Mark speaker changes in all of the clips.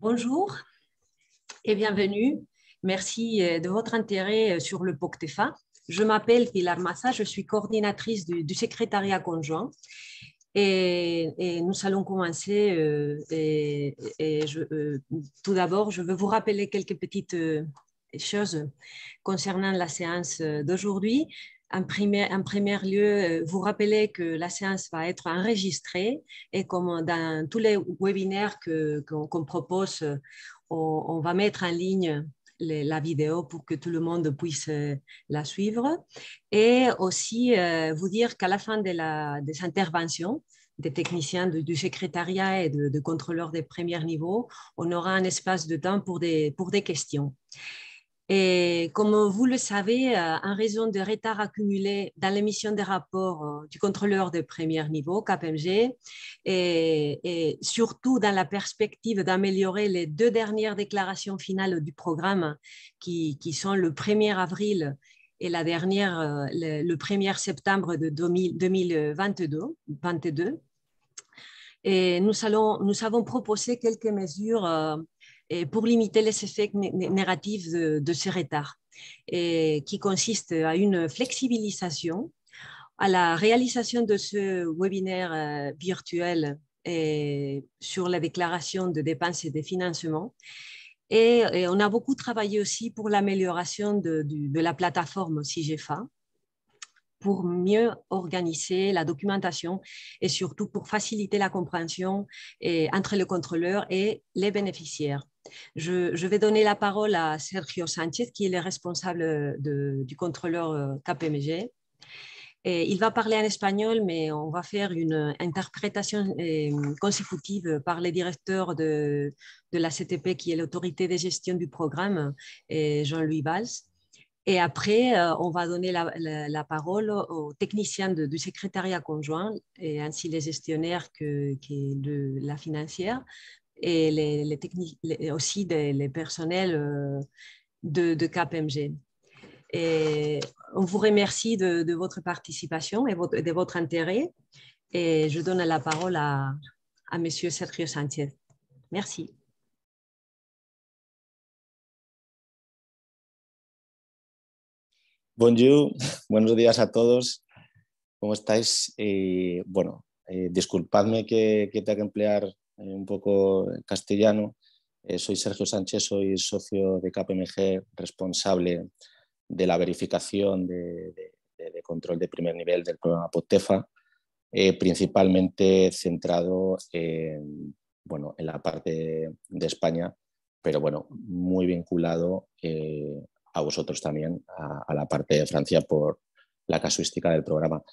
Speaker 1: Bonjour et bienvenue. Merci de votre intérêt sur le POCTEFA. Je m'appelle Pilar Massa, je suis coordinatrice du secrétariat conjoint et nous allons commencer. Tout d'abord, je veux vous rappeler quelques petites choses concernant la séance d'aujourd'hui. En premier lieu, vous rappelez que la séance va être enregistrée et comme dans tous les webinaires qu'on propose, on va mettre en ligne la vidéo pour que tout le monde puisse la suivre. Et aussi vous dire qu'à la fin des interventions des techniciens du secrétariat et de contrôleurs des premiers niveaux, on aura un espace de temps pour des questions. Et comme vous le savez, en raison de retards accumulés dans l'émission des rapports du contrôleur de premier niveau, KPMG, et surtout dans la perspective d'améliorer les deux dernières déclarations finales du programme, qui sont le 1er avril et la dernière, le 1er septembre de 2022. Et nous avons proposé quelques mesures pour limiter les effets négatifs de ce retard, qui consiste à une flexibilisation, à la réalisation de ce webinaire virtuel sur la déclaration de dépenses et de financement. Et on a beaucoup travaillé aussi pour l'amélioration de la plateforme CIGEFA, pour mieux organiser la documentation et surtout pour faciliter la compréhension entre le contrôleur et les bénéficiaires. Je vais donner la parole à Sergio Sánchez, qui est le responsable du contrôleur KPMG. Et il va parler en espagnol, mais on va faire une interprétation consécutive par les directeurs de la CTP, qui est l'autorité de gestion du programme, Jean-Louis Valls. Et après, on va donner la parole aux techniciens du secrétariat conjoint, et ainsi les gestionnaires de la financière et aussi les personnels de KPMG. Et on vous remercie de votre participation et de votre intérêt. Et je donne la parole à M. Sergio Sánchez. Merci.
Speaker 2: Bonjour, buenos días a todos. ¿Cómo estáis? Disculpadme que tenga que emplear un poco castellano. Soy Sergio Sánchez, soy socio de KPMG, responsable de la verificación de control de primer nivel del programa POCTEFA, principalmente centrado en la parte de España, pero muy vinculado a vosotros también, a la parte de Francia, por la casuística del programa.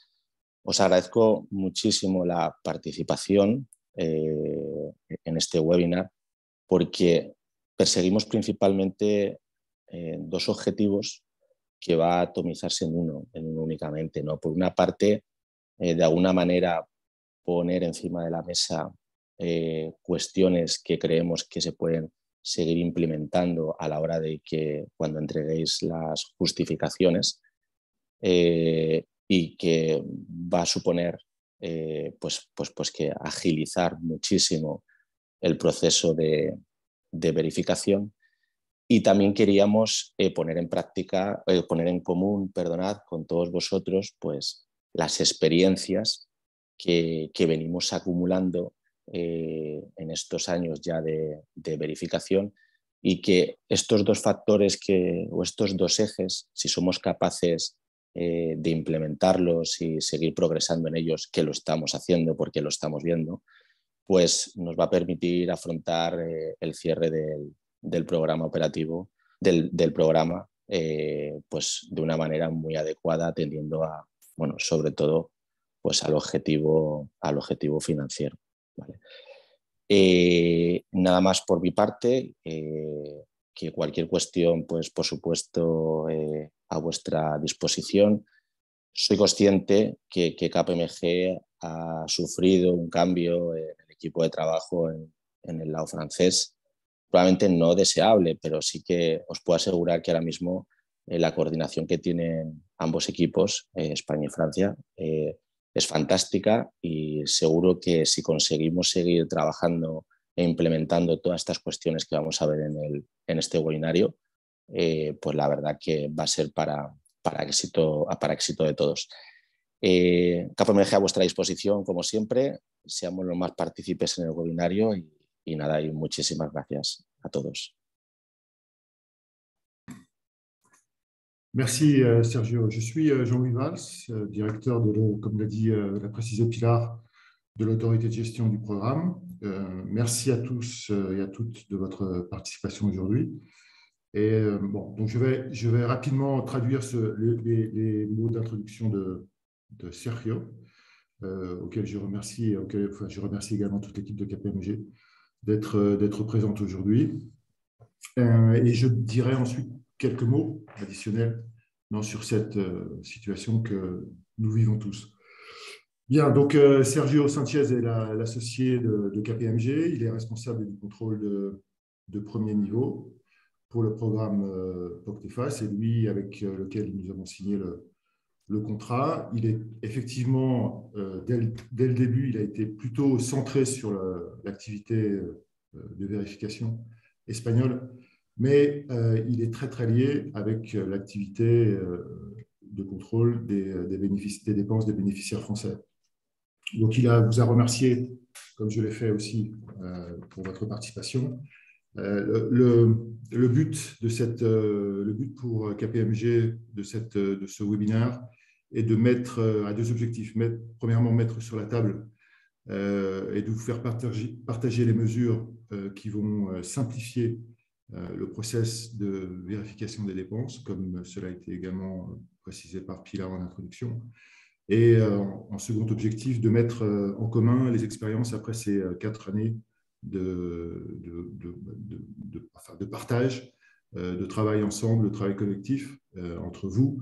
Speaker 2: Os agradezco muchísimo la participación en este webinar, porque perseguimos principalmente dos objetivos que va a atomizarse en uno únicamente, ¿no? Por una parte, de alguna manera poner encima de la mesa cuestiones que creemos que se pueden seguir implementando a la hora de que cuando entreguéis las justificaciones y que va a suponer que agilizar muchísimo el proceso de verificación. Y también queríamos poner en común, con todos vosotros, pues las experiencias que venimos acumulando en estos años ya de verificación, y que estos dos factores o estos dos ejes, si somos capaces de implementarlos y seguir progresando en ellos, que lo estamos haciendo porque lo estamos viendo, pues nos va a permitir afrontar el cierre del programa operativo, del programa, pues de una manera muy adecuada, atendiendo sobre todo pues al objetivo financiero. ¿Vale? Nada más por mi parte, que cualquier cuestión, pues por supuesto, a vuestra disposición. Soy consciente que KPMG ha sufrido un cambio en el equipo de trabajo en el lado francés, probablemente no deseable, pero sí que os puedo asegurar que ahora mismo la coordinación que tienen ambos equipos, España y Francia, es fantástica, y seguro que si conseguimos seguir trabajando e implementando todas estas cuestiones que vamos a ver en este webinario, pues la verdad que va a ser para éxito de todos. KPMG a vuestra disposición, como siempre. Seamos los más partícipes en el webinario y nada, y muchísimas gracias a todos.
Speaker 3: Merci Sergio. Je suis Jean-Louis Valls, directeur comme l'a dit, l'a précisé Pilar, de l'autorité de gestion du programme. Merci à tous et à toutes de votre participation aujourd'hui. Et bon, donc je vais rapidement traduire les mots d'introduction de Sergio, auquel je remercie, je remercie également toute l'équipe de KPMG d'être présente aujourd'hui. Et je dirai ensuite quelques mots additionnels sur cette situation que nous vivons tous. Bien, donc Sergio Sanchez est l'associé de KPMG. Il est responsable du contrôle de premier niveau pour le programme POCTEFA. C'est lui avec lequel nous avons signé le contrat. Il est effectivement, dès le début, il a été plutôt centré sur l'activité de vérification espagnole, mais il est très, très lié avec l'activité de contrôle des dépenses des bénéficiaires français. Donc, il vous a remercié, comme je l'ai fait aussi, pour votre participation. Le but pour KPMG de ce webinaire est de mettre à deux objectifs. Premièrement, mettre sur la table et de vous faire partager les mesures qui vont simplifier le process de vérification des dépenses, comme cela a été également précisé par Pilar en introduction. Et en second objectif, de mettre en commun les expériences après ces 4 années de partage, de travail ensemble, de travail collectif entre vous,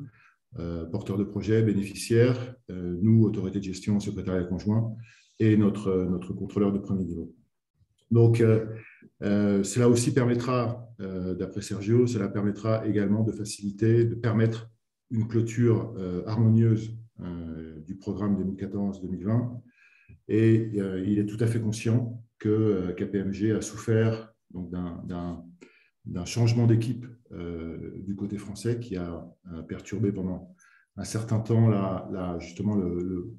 Speaker 3: porteurs de projets, bénéficiaires, nous, autorité de gestion, secrétariat conjoint, et notre contrôleur de premier niveau. Donc, cela aussi permettra, d'après Sergio, cela permettra également de faciliter, de permettre une clôture harmonieuse du programme 2014-2020. Et il est tout à fait conscient que KPMG a souffert d'un changement d'équipe du côté français qui a perturbé pendant un certain temps justement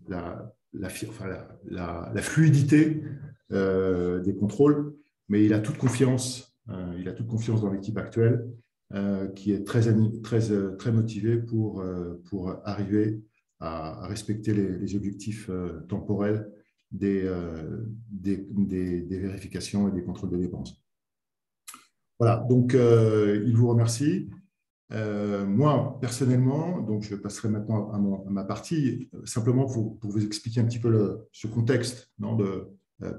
Speaker 3: la fluidité des contrôles, mais il a toute confiance dans l'équipe actuelle qui est très motivée pour arriver à respecter les objectifs temporels des vérifications et des contrôles des dépenses. Voilà, donc il vous remercie. Moi, personnellement, donc je passerai maintenant à ma partie, simplement pour vous expliquer un petit peu ce contexte,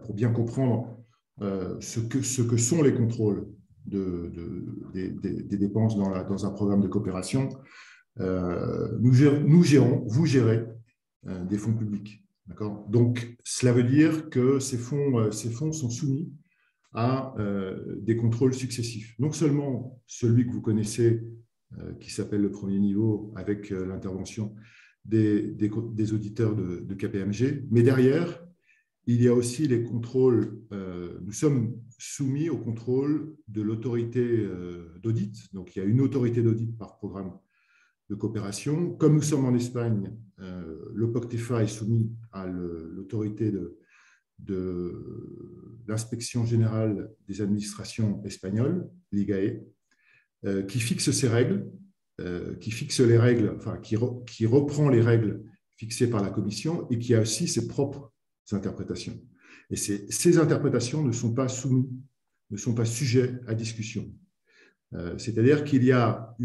Speaker 3: pour bien comprendre ce que sont les contrôles des dépenses dans un programme de coopération. Vous gérez des fonds publics. Donc, cela veut dire que ces fonds sont soumis à des contrôles successifs. Non seulement celui que vous connaissez, qui s'appelle le premier niveau, avec l'intervention des auditeurs de KPMG, mais derrière, il y a aussi les contrôles. Nous sommes soumis au contrôle de l'autorité d'audit. Donc, il y a une autorité d'audit par programme de coopération. Comme nous sommes en Espagne, le POCTEFA est soumis à l'autorité de l'inspection générale des administrations espagnoles, l'IGAE, qui fixe ces règles, qui reprend les règles fixées par la Commission et qui a aussi ses propres interprétations. Et ces interprétations ne sont pas sujets à discussion. C'est-à-dire qu'il y a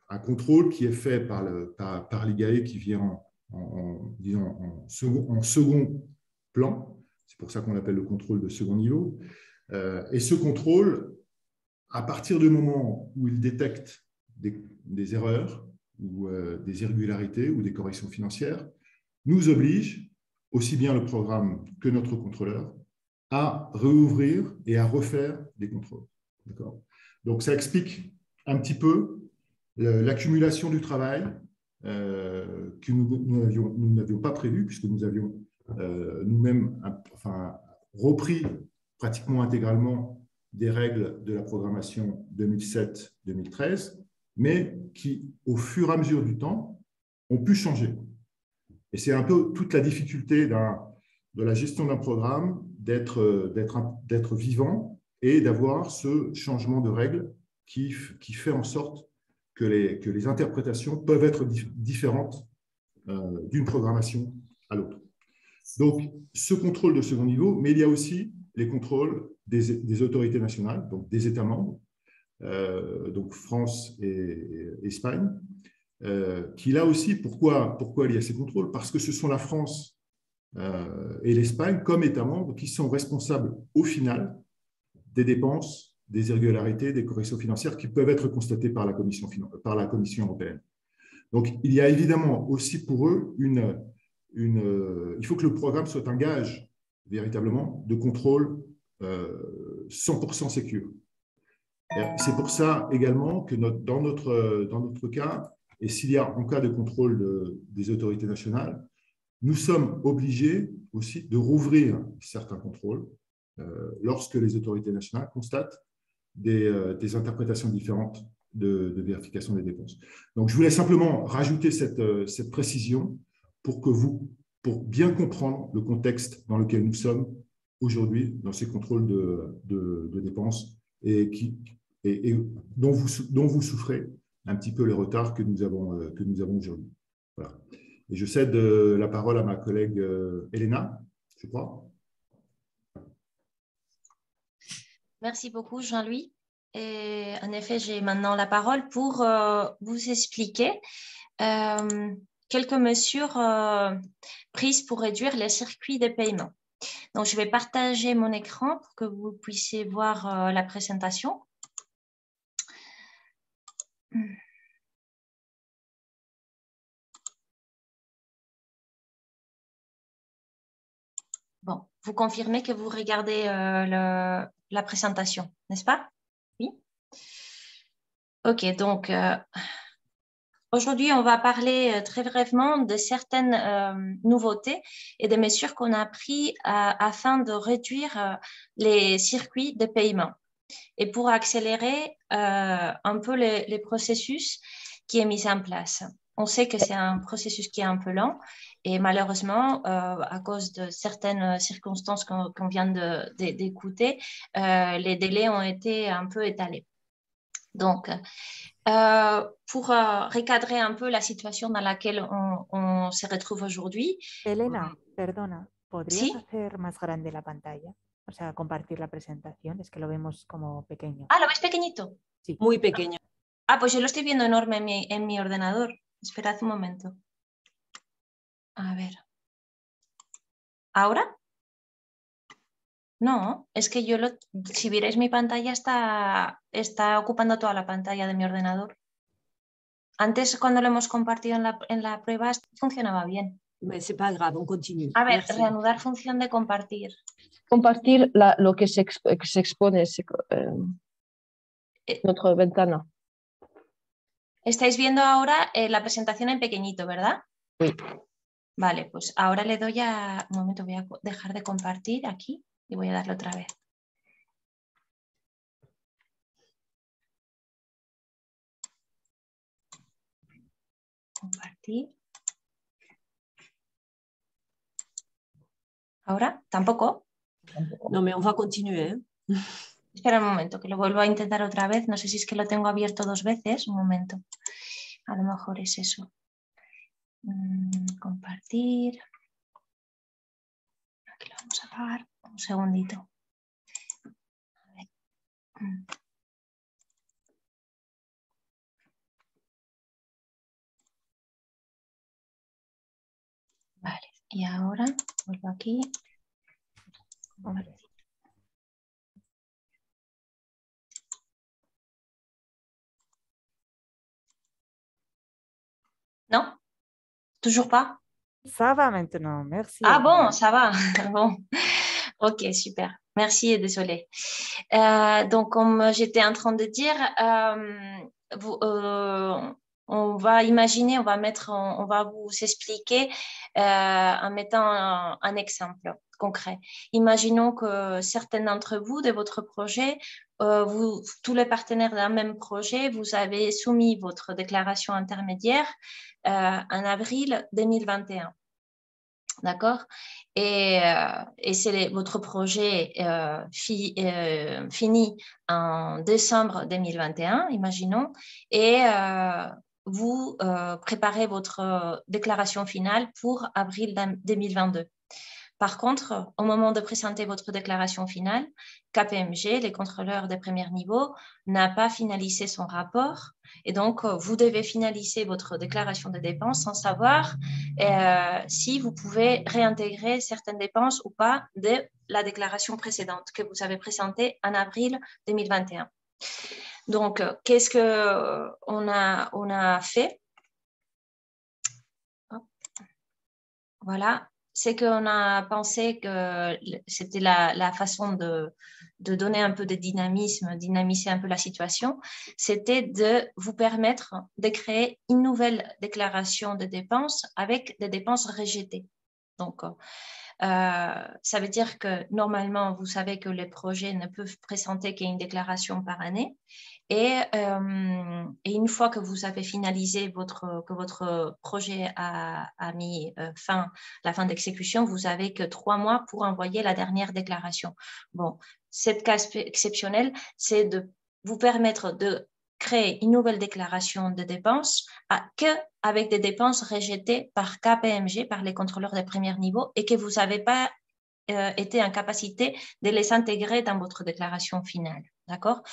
Speaker 3: un contrôle qui est fait par l'IGAE qui vient en second plan. C'est pour ça qu'on l'appelle le contrôle de second niveau. Et ce contrôle, à partir du moment où il détecte des erreurs ou des irrégularités ou des corrections financières, nous oblige, aussi bien le programme que notre contrôleur, à réouvrir et à refaire des contrôles. Donc, ça explique un petit peu l'accumulation du travail que nous n'avions pas prévu, puisque nous avions nous-mêmes repris pratiquement intégralement des règles de la programmation 2007-2013, mais qui, au fur et à mesure du temps, ont pu changer. Et c'est un peu toute la difficulté de la gestion d'un programme, d'être vivant et d'avoir ce changement de règles qui fait en sorte que les interprétations peuvent être différentes d'une programmation à l'autre. Donc, ce contrôle de second niveau, mais il y a aussi les contrôles des autorités nationales, donc des États membres, donc France et Espagne, qui là aussi, pourquoi il y a ces contrôles? Parce que ce sont la France et l'Espagne comme États membres qui sont responsables au final des dépenses, des irrégularités, des corrections financières qui peuvent être constatées par la Commission européenne. Donc, il y a évidemment aussi pour eux il faut que le programme soit un gage véritablement de contrôle 100% sécure. C'est pour ça également que dans notre cas, et s'il y a en cas de contrôle des autorités nationales, nous sommes obligés aussi de rouvrir certains contrôles lorsque les autorités nationales constatent des interprétations différentes de vérification des dépenses. Donc, je voulais simplement rajouter cette précision pour bien comprendre le contexte dans lequel nous sommes aujourd'hui dans ces contrôles de dépenses et dont vous souffrez un petit peu les retards que nous avons aujourd'hui. Voilà. Et je cède la parole à ma collègue Elena, je crois.
Speaker 4: Merci beaucoup, Jean-Louis. Et en effet, j'ai maintenant la parole pour vous expliquer quelques mesures prises pour réduire les circuits de paiement. Donc, je vais partager mon écran pour que vous puissiez voir la présentation. Bon, vous confirmez que vous regardez la présentation, n'est-ce pas? Oui. Ok, donc aujourd'hui, on va parler très brièvement de certaines nouveautés et des mesures qu'on a prises afin de réduire les circuits de paiement et pour accélérer un peu les processus qui est mis en place. On sait que c'est un processus qui est un peu lent et malheureusement, à cause de certaines circonstances qu'on vient d'écouter, les délais ont été un peu étalés. Donc, pour recadrer un peu la situation dans laquelle on se retrouve aujourd'hui.
Speaker 5: Elena, perdona, ¿podrías
Speaker 4: ¿Sí?
Speaker 5: hacer más grande la pantalla? O sea, compartir la presentación, es que lo vemos como pequeño.
Speaker 4: Ah, ¿lo ves pequeñito?
Speaker 5: Sí.
Speaker 1: Muy pequeño.
Speaker 4: Ah, pues yo lo estoy viendo enorme en mi ordenador. Esperad un momento. A ver. ¿Ahora? No, es que si vierais mi pantalla está ocupando toda la pantalla de mi ordenador. Antes, cuando lo hemos compartido en la prueba, funcionaba bien.
Speaker 1: Mais c'est pas grave, on continue.
Speaker 4: A ver,
Speaker 1: Merci.
Speaker 4: reanudar función de compartir.
Speaker 6: Compartir lo que se expone notre ventana.
Speaker 4: Estáis viendo ahora la presentación en pequeñito, ¿verdad?
Speaker 6: Sí.
Speaker 4: Vale, pues ahora le doy a... Un momento, voy a dejar de compartir aquí y voy a darle otra vez. Compartir. ¿Ahora? ¿Tampoco?
Speaker 1: Non, mais on va continuer.
Speaker 4: Espera un momento, que lo vuelvo a intentar otra vez. No sé si es que lo tengo abierto 2 veces. Un momento. A lo mejor es eso. Compartir. Aquí lo vamos a apagar. Un segundito. A ver. Vale, y ahora vuelvo aquí. Non? Toujours pas?
Speaker 5: Ça va maintenant, merci.
Speaker 4: Ah bon, ça va. Bon. Ok, super. Merci et désolée. Donc, comme j'étais en train de dire, on va imaginer, on va vous expliquer en mettant un exemple. concret. Imaginons que certains d'entre vous, de votre projet, tous les partenaires d'un même projet, vous avez soumis votre déclaration intermédiaire en avril 2021. D'accord? Et c'est votre projet fini en décembre 2021, imaginons, et vous préparez votre déclaration finale pour avril 2022. Par contre, au moment de présenter votre déclaration finale, KPMG, les contrôleurs de premier niveau, n'a pas finalisé son rapport et donc vous devez finaliser votre déclaration de dépenses sans savoir si vous pouvez réintégrer certaines dépenses ou pas de la déclaration précédente que vous avez présentée en avril 2021. Donc, qu'est-ce qu'on a fait? Voilà. C'est qu'on a pensé que c'était la façon de donner un peu de dynamisme, dynamiser un peu la situation, c'était de vous permettre de créer une nouvelle déclaration de dépenses avec des dépenses rejetées. Donc, ça veut dire que normalement, vous savez que les projets ne peuvent présenter qu'une déclaration par année. Et une fois que vous avez finalisé que votre projet a mis la fin d'exécution, vous n'avez que 3 mois pour envoyer la dernière déclaration. Bon, cette cas exceptionnel, c'est de vous permettre de créer une nouvelle déclaration de dépenses qu'avec des dépenses rejetées par KPMG, par les contrôleurs de premier niveau, et que vous n'avez pas été en capacité de les intégrer dans votre déclaration finale. D'accord?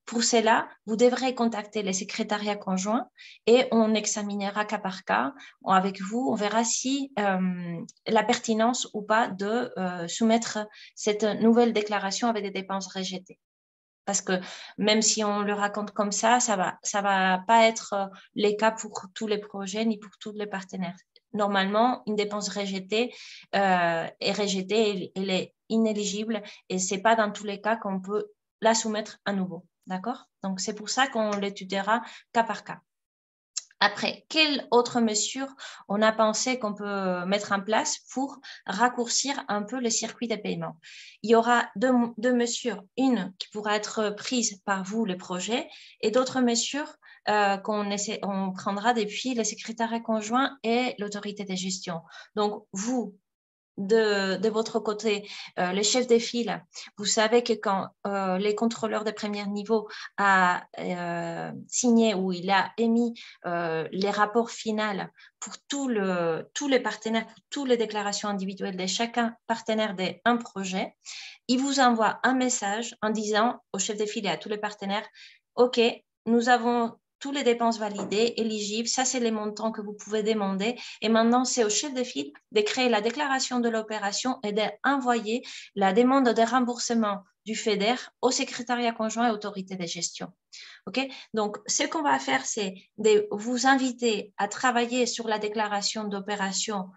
Speaker 4: Pour cela, vous devrez contacter les secrétariats conjoints et on examinera cas par cas avec vous. On verra si la pertinence ou pas de soumettre cette nouvelle déclaration avec des dépenses rejetées. Parce que même si on le raconte comme ça va pas être le cas pour tous les projets ni pour tous les partenaires. Normalement, une dépense rejetée est rejetée, elle est inéligible et c'est pas dans tous les cas qu'on peut la soumettre à nouveau. D'accord? Donc, c'est pour ça qu'on l'étudiera cas par cas. Après, quelle autre mesure on a pensé qu'on peut mettre en place pour raccourcir un peu le circuit de paiement? Il y aura deux mesures. Une qui pourra être prise par vous, le projet, et d'autres mesures qu'on prendra depuis le secrétariat conjoint et l'autorité de gestion. Donc, vous, de votre côté, les chefs de file, vous savez que quand les contrôleurs de premier niveau a signé ou il a émis les rapports finaux pour tous les partenaires, pour toutes les déclarations individuelles de chacun partenaire d'un projet, il vous envoie un message en disant aux chefs de file et à tous les partenaires, OK, nous avons toutes les dépenses validées, éligibles, ça c'est les montants que vous pouvez demander et maintenant c'est au chef de file de créer la déclaration de l'opération et d'envoyer la demande de remboursement du FEDER au secrétariat conjoint et autorité de gestion. Okay? Donc, ce qu'on va faire, c'est de vous inviter à travailler sur la déclaration d'opération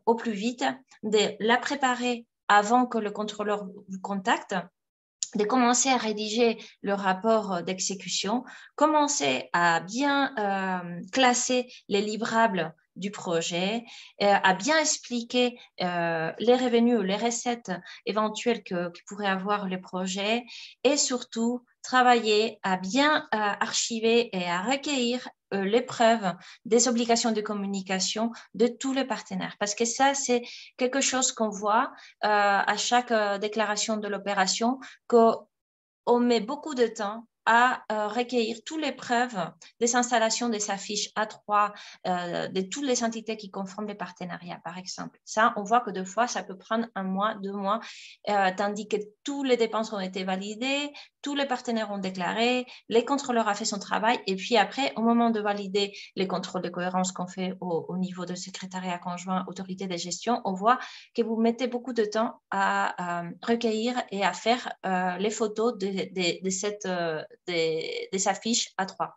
Speaker 4: au plus vite, de la préparer avant que le contrôleur vous contacte, de commencer à rédiger le rapport d'exécution, commencer à bien classer les livrables du projet, à bien expliquer les revenus ou les recettes éventuelles que pourrait avoir le projet et surtout travailler à bien archiver et à recueillir les preuves des obligations de communication de tous les partenaires. Parce que ça, c'est quelque chose qu'on voit à chaque déclaration de l'opération, qu'on met beaucoup de temps à recueillir toutes les preuves des installations des affiches A3 de toutes les entités qui conforment les partenariats, par exemple. Ça, on voit que des fois, ça peut prendre 1 mois, 2 mois, tandis que toutes les dépenses ont été validées, tous les partenaires ont déclaré, les contrôleurs ont fait son travail, et puis après, au moment de valider les contrôles de cohérence qu'on fait au niveau de secrétariat conjoint, autorité de gestion, on voit que vous mettez beaucoup de temps à recueillir et à faire les photos des affiches A3.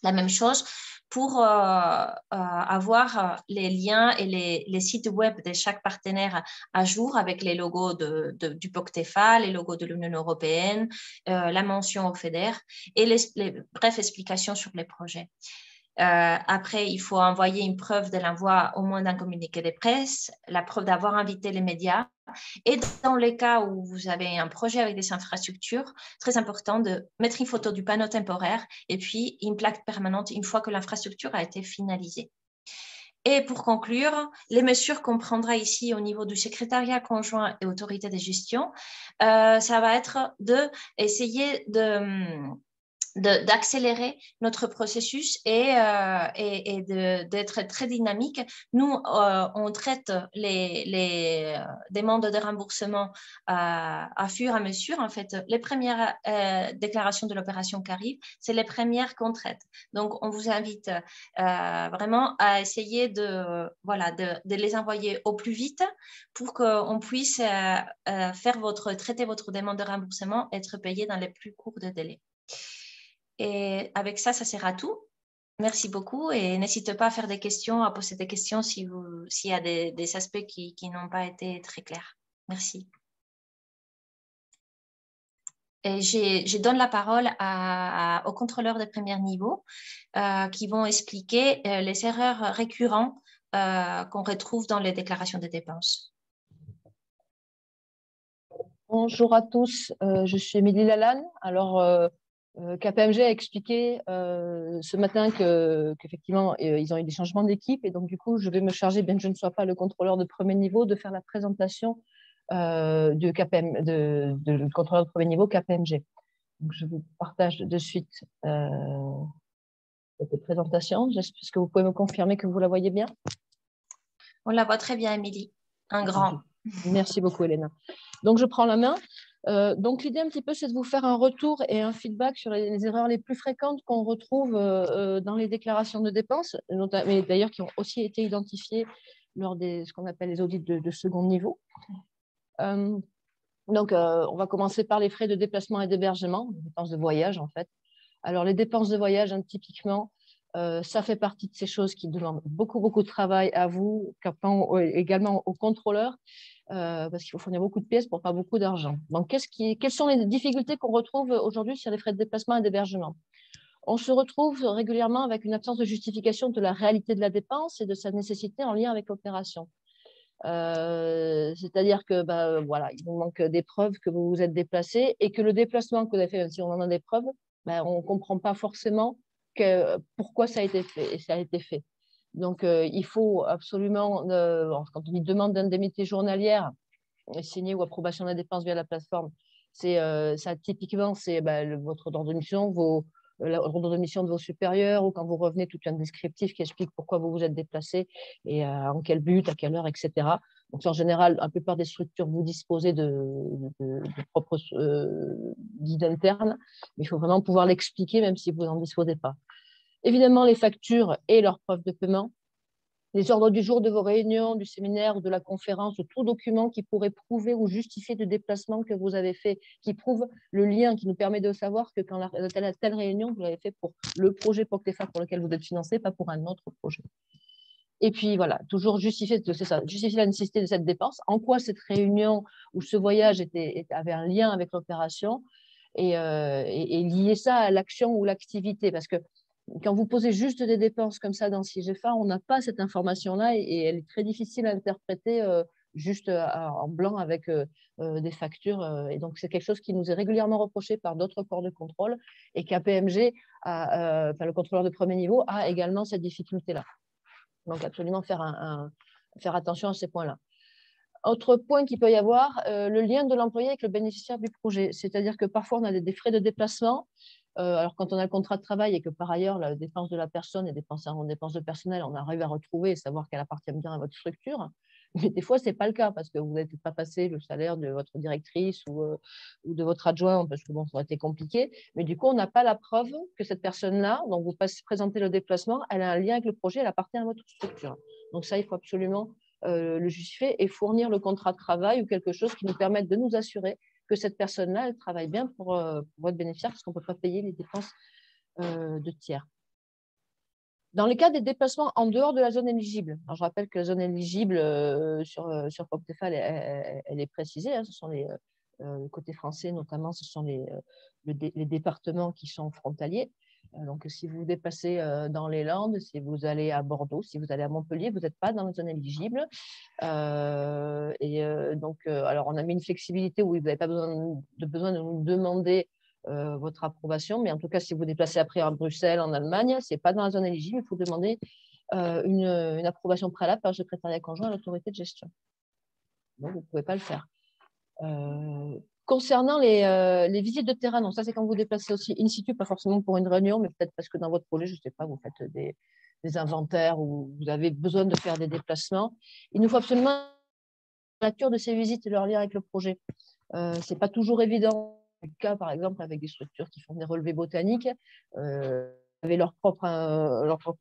Speaker 4: La même chose pour avoir les liens et les sites web de chaque partenaire à jour avec les logos du POCTEFA, les logos de l'Union européenne, la mention au FEDER et les brèves explications sur les projets. Après, il faut envoyer une preuve de l'envoi au moins d'un communiqué de presse, la preuve d'avoir invité les médias. Et dans les cas où vous avez un projet avec des infrastructures, très important de mettre une photo du panneau temporaire et puis une plaque permanente une fois que l'infrastructure a été finalisée. Et pour conclure, les mesures qu'on prendra ici au niveau du secrétariat conjoint et autorité de gestion, ça va être d'essayer d'accélérer notre processus et d'être très dynamique. Nous, on traite les demandes de remboursement à fur et à mesure. En fait, les premières déclarations de l'opération qui arrivent, c'est les premières qu'on traite. Donc, on vous invite vraiment à essayer de les envoyer au plus vite pour qu'on puisse traiter votre demande de remboursement et être payé dans les plus courts délais. Et avec ça, ça sera tout. Merci beaucoup et n'hésitez pas à faire des questions, à poser des questions s'il y a des aspects qui n'ont pas été très clairs. Merci. Et je donne la parole aux contrôleurs de premier niveau qui vont expliquer les erreurs récurrentes qu'on retrouve dans les déclarations de dépenses.
Speaker 6: Bonjour à tous, je suis Émilie Lalanne. Alors, KPMG a expliqué ce matin qu'effectivement, ils ont eu des changements d'équipe et donc du coup, je vais me charger, bien que je ne sois pas le contrôleur de premier niveau, de faire la présentation du contrôleur de premier niveau KPMG. Donc, je vous partage de suite cette présentation. Est-ce que vous pouvez me confirmer que vous la voyez bien?
Speaker 4: On la voit très bien, Émilie. Un grand.
Speaker 6: Merci beaucoup, Elena. Donc, je prends la main. Donc, l'idée un petit peu, c'est de vous faire un retour et un feedback sur les erreurs les plus fréquentes qu'on retrouve dans les déclarations de dépenses, mais d'ailleurs qui ont aussi été identifiées lors des ce qu'on appelle les audits de second niveau. Donc, on va commencer par les frais de déplacement et d'hébergement, les dépenses de voyage en fait. Alors, les dépenses de voyage, hein, typiquement, ça fait partie de ces choses qui demandent beaucoup de travail à vous, également aux contrôleurs, parce qu'il faut fournir beaucoup de pièces pour pas beaucoup d'argent. Donc, quelles sont les difficultés qu'on retrouve aujourd'hui sur les frais de déplacement et d'hébergement? On se retrouve régulièrement avec une absence de justification de la réalité de la dépense et de sa nécessité en lien avec l'opération. C'est-à-dire que voilà, il vous manque des preuves que vous vous êtes déplacé et que le déplacement que vous avez fait, même si on en a des preuves, on ne comprend pas forcément pourquoi ça a été fait et ça a été fait. Donc, il faut absolument, quand on dit demande d'indemnité journalière, signée ou approbation de la dépense via la plateforme, ça typiquement, c'est votre ordre de mission, l'ordre de mission de vos supérieurs, ou quand vous revenez, tout un descriptif qui explique pourquoi vous vous êtes déplacé et en quel but, à quelle heure, etc. Donc, en général, la plupart des structures, vous disposez de propres guides internes, mais il faut vraiment pouvoir l'expliquer, même si vous n'en disposez pas. Évidemment, les factures et leurs preuves de paiement, les ordres du jour de vos réunions, du séminaire ou de la conférence, de tout document qui pourrait prouver ou justifier le déplacement que vous avez fait, qui prouve le lien, qui nous permet de savoir que quand telle réunion, vous l'avez fait pour le projet POCTEFA pour lequel vous êtes financé, pas pour un autre projet. Et puis voilà, toujours justifier la nécessité de cette dépense, en quoi cette réunion ou ce voyage avait un lien avec l'opération et lier ça à l'action ou l'activité, parce que quand vous posez juste des dépenses comme ça dans CIGEFA, on n'a pas cette information-là et elle est très difficile à interpréter juste en blanc avec des factures. Et donc, c'est quelque chose qui nous est régulièrement reproché par d'autres corps de contrôle et KPMG, le contrôleur de premier niveau, a également cette difficulté-là. Donc, absolument faire attention à ces points-là. Autre point qu'il peut y avoir, le lien de l'employé avec le bénéficiaire du projet. C'est-à-dire que parfois, on a des frais de déplacement. Alors, quand on a le contrat de travail et que par ailleurs, la dépense de la personne est dépensée en dépenses de personnel, on arrive à retrouver et savoir qu'elle appartient bien à votre structure. Mais des fois, ce n'est pas le cas parce que vous n'avez pas passé le salaire de votre directrice ou de votre adjoint parce que bon, ça aurait été compliqué. Mais du coup, on n'a pas la preuve que cette personne-là, dont vous présentez le déplacement, elle a un lien avec le projet, elle appartient à votre structure. Donc ça, il faut absolument le justifier et fournir le contrat de travail ou quelque chose qui nous permette de nous assurer que cette personne-là, elle travaille bien pour votre bénéficiaire parce qu'on ne peut pas payer les dépenses de tiers. Dans le cas des déplacements en dehors de la zone éligible, alors je rappelle que la zone éligible sur POCTEFA, elle est précisée, hein, ce sont côté français notamment, ce sont les départements qui sont frontaliers. Donc, si vous vous déplacez dans les Landes, si vous allez à Bordeaux, si vous allez à Montpellier, vous n'êtes pas dans la zone éligible. Alors, on a mis une flexibilité où vous n'avez pas besoin de nous demander votre approbation. Mais en tout cas, si vous vous déplacez après à Bruxelles, en Allemagne, ce n'est pas dans la zone éligible. Il faut demander une approbation préalable par le secrétariat conjoint à l'autorité de gestion. Donc, vous ne pouvez pas le faire. Concernant les visites de terrain, donc ça c'est quand vous vous déplacez aussi in situ, pas forcément pour une réunion, mais peut-être parce que dans votre projet, je ne sais pas, vous faites des inventaires ou vous avez besoin de faire des déplacements. Il nous faut absolument la nature de ces visites et leur lien avec le projet. Ce n'est pas toujours évident. Le cas, par exemple, avec des structures qui font des relevés botaniques, avaient leurs propres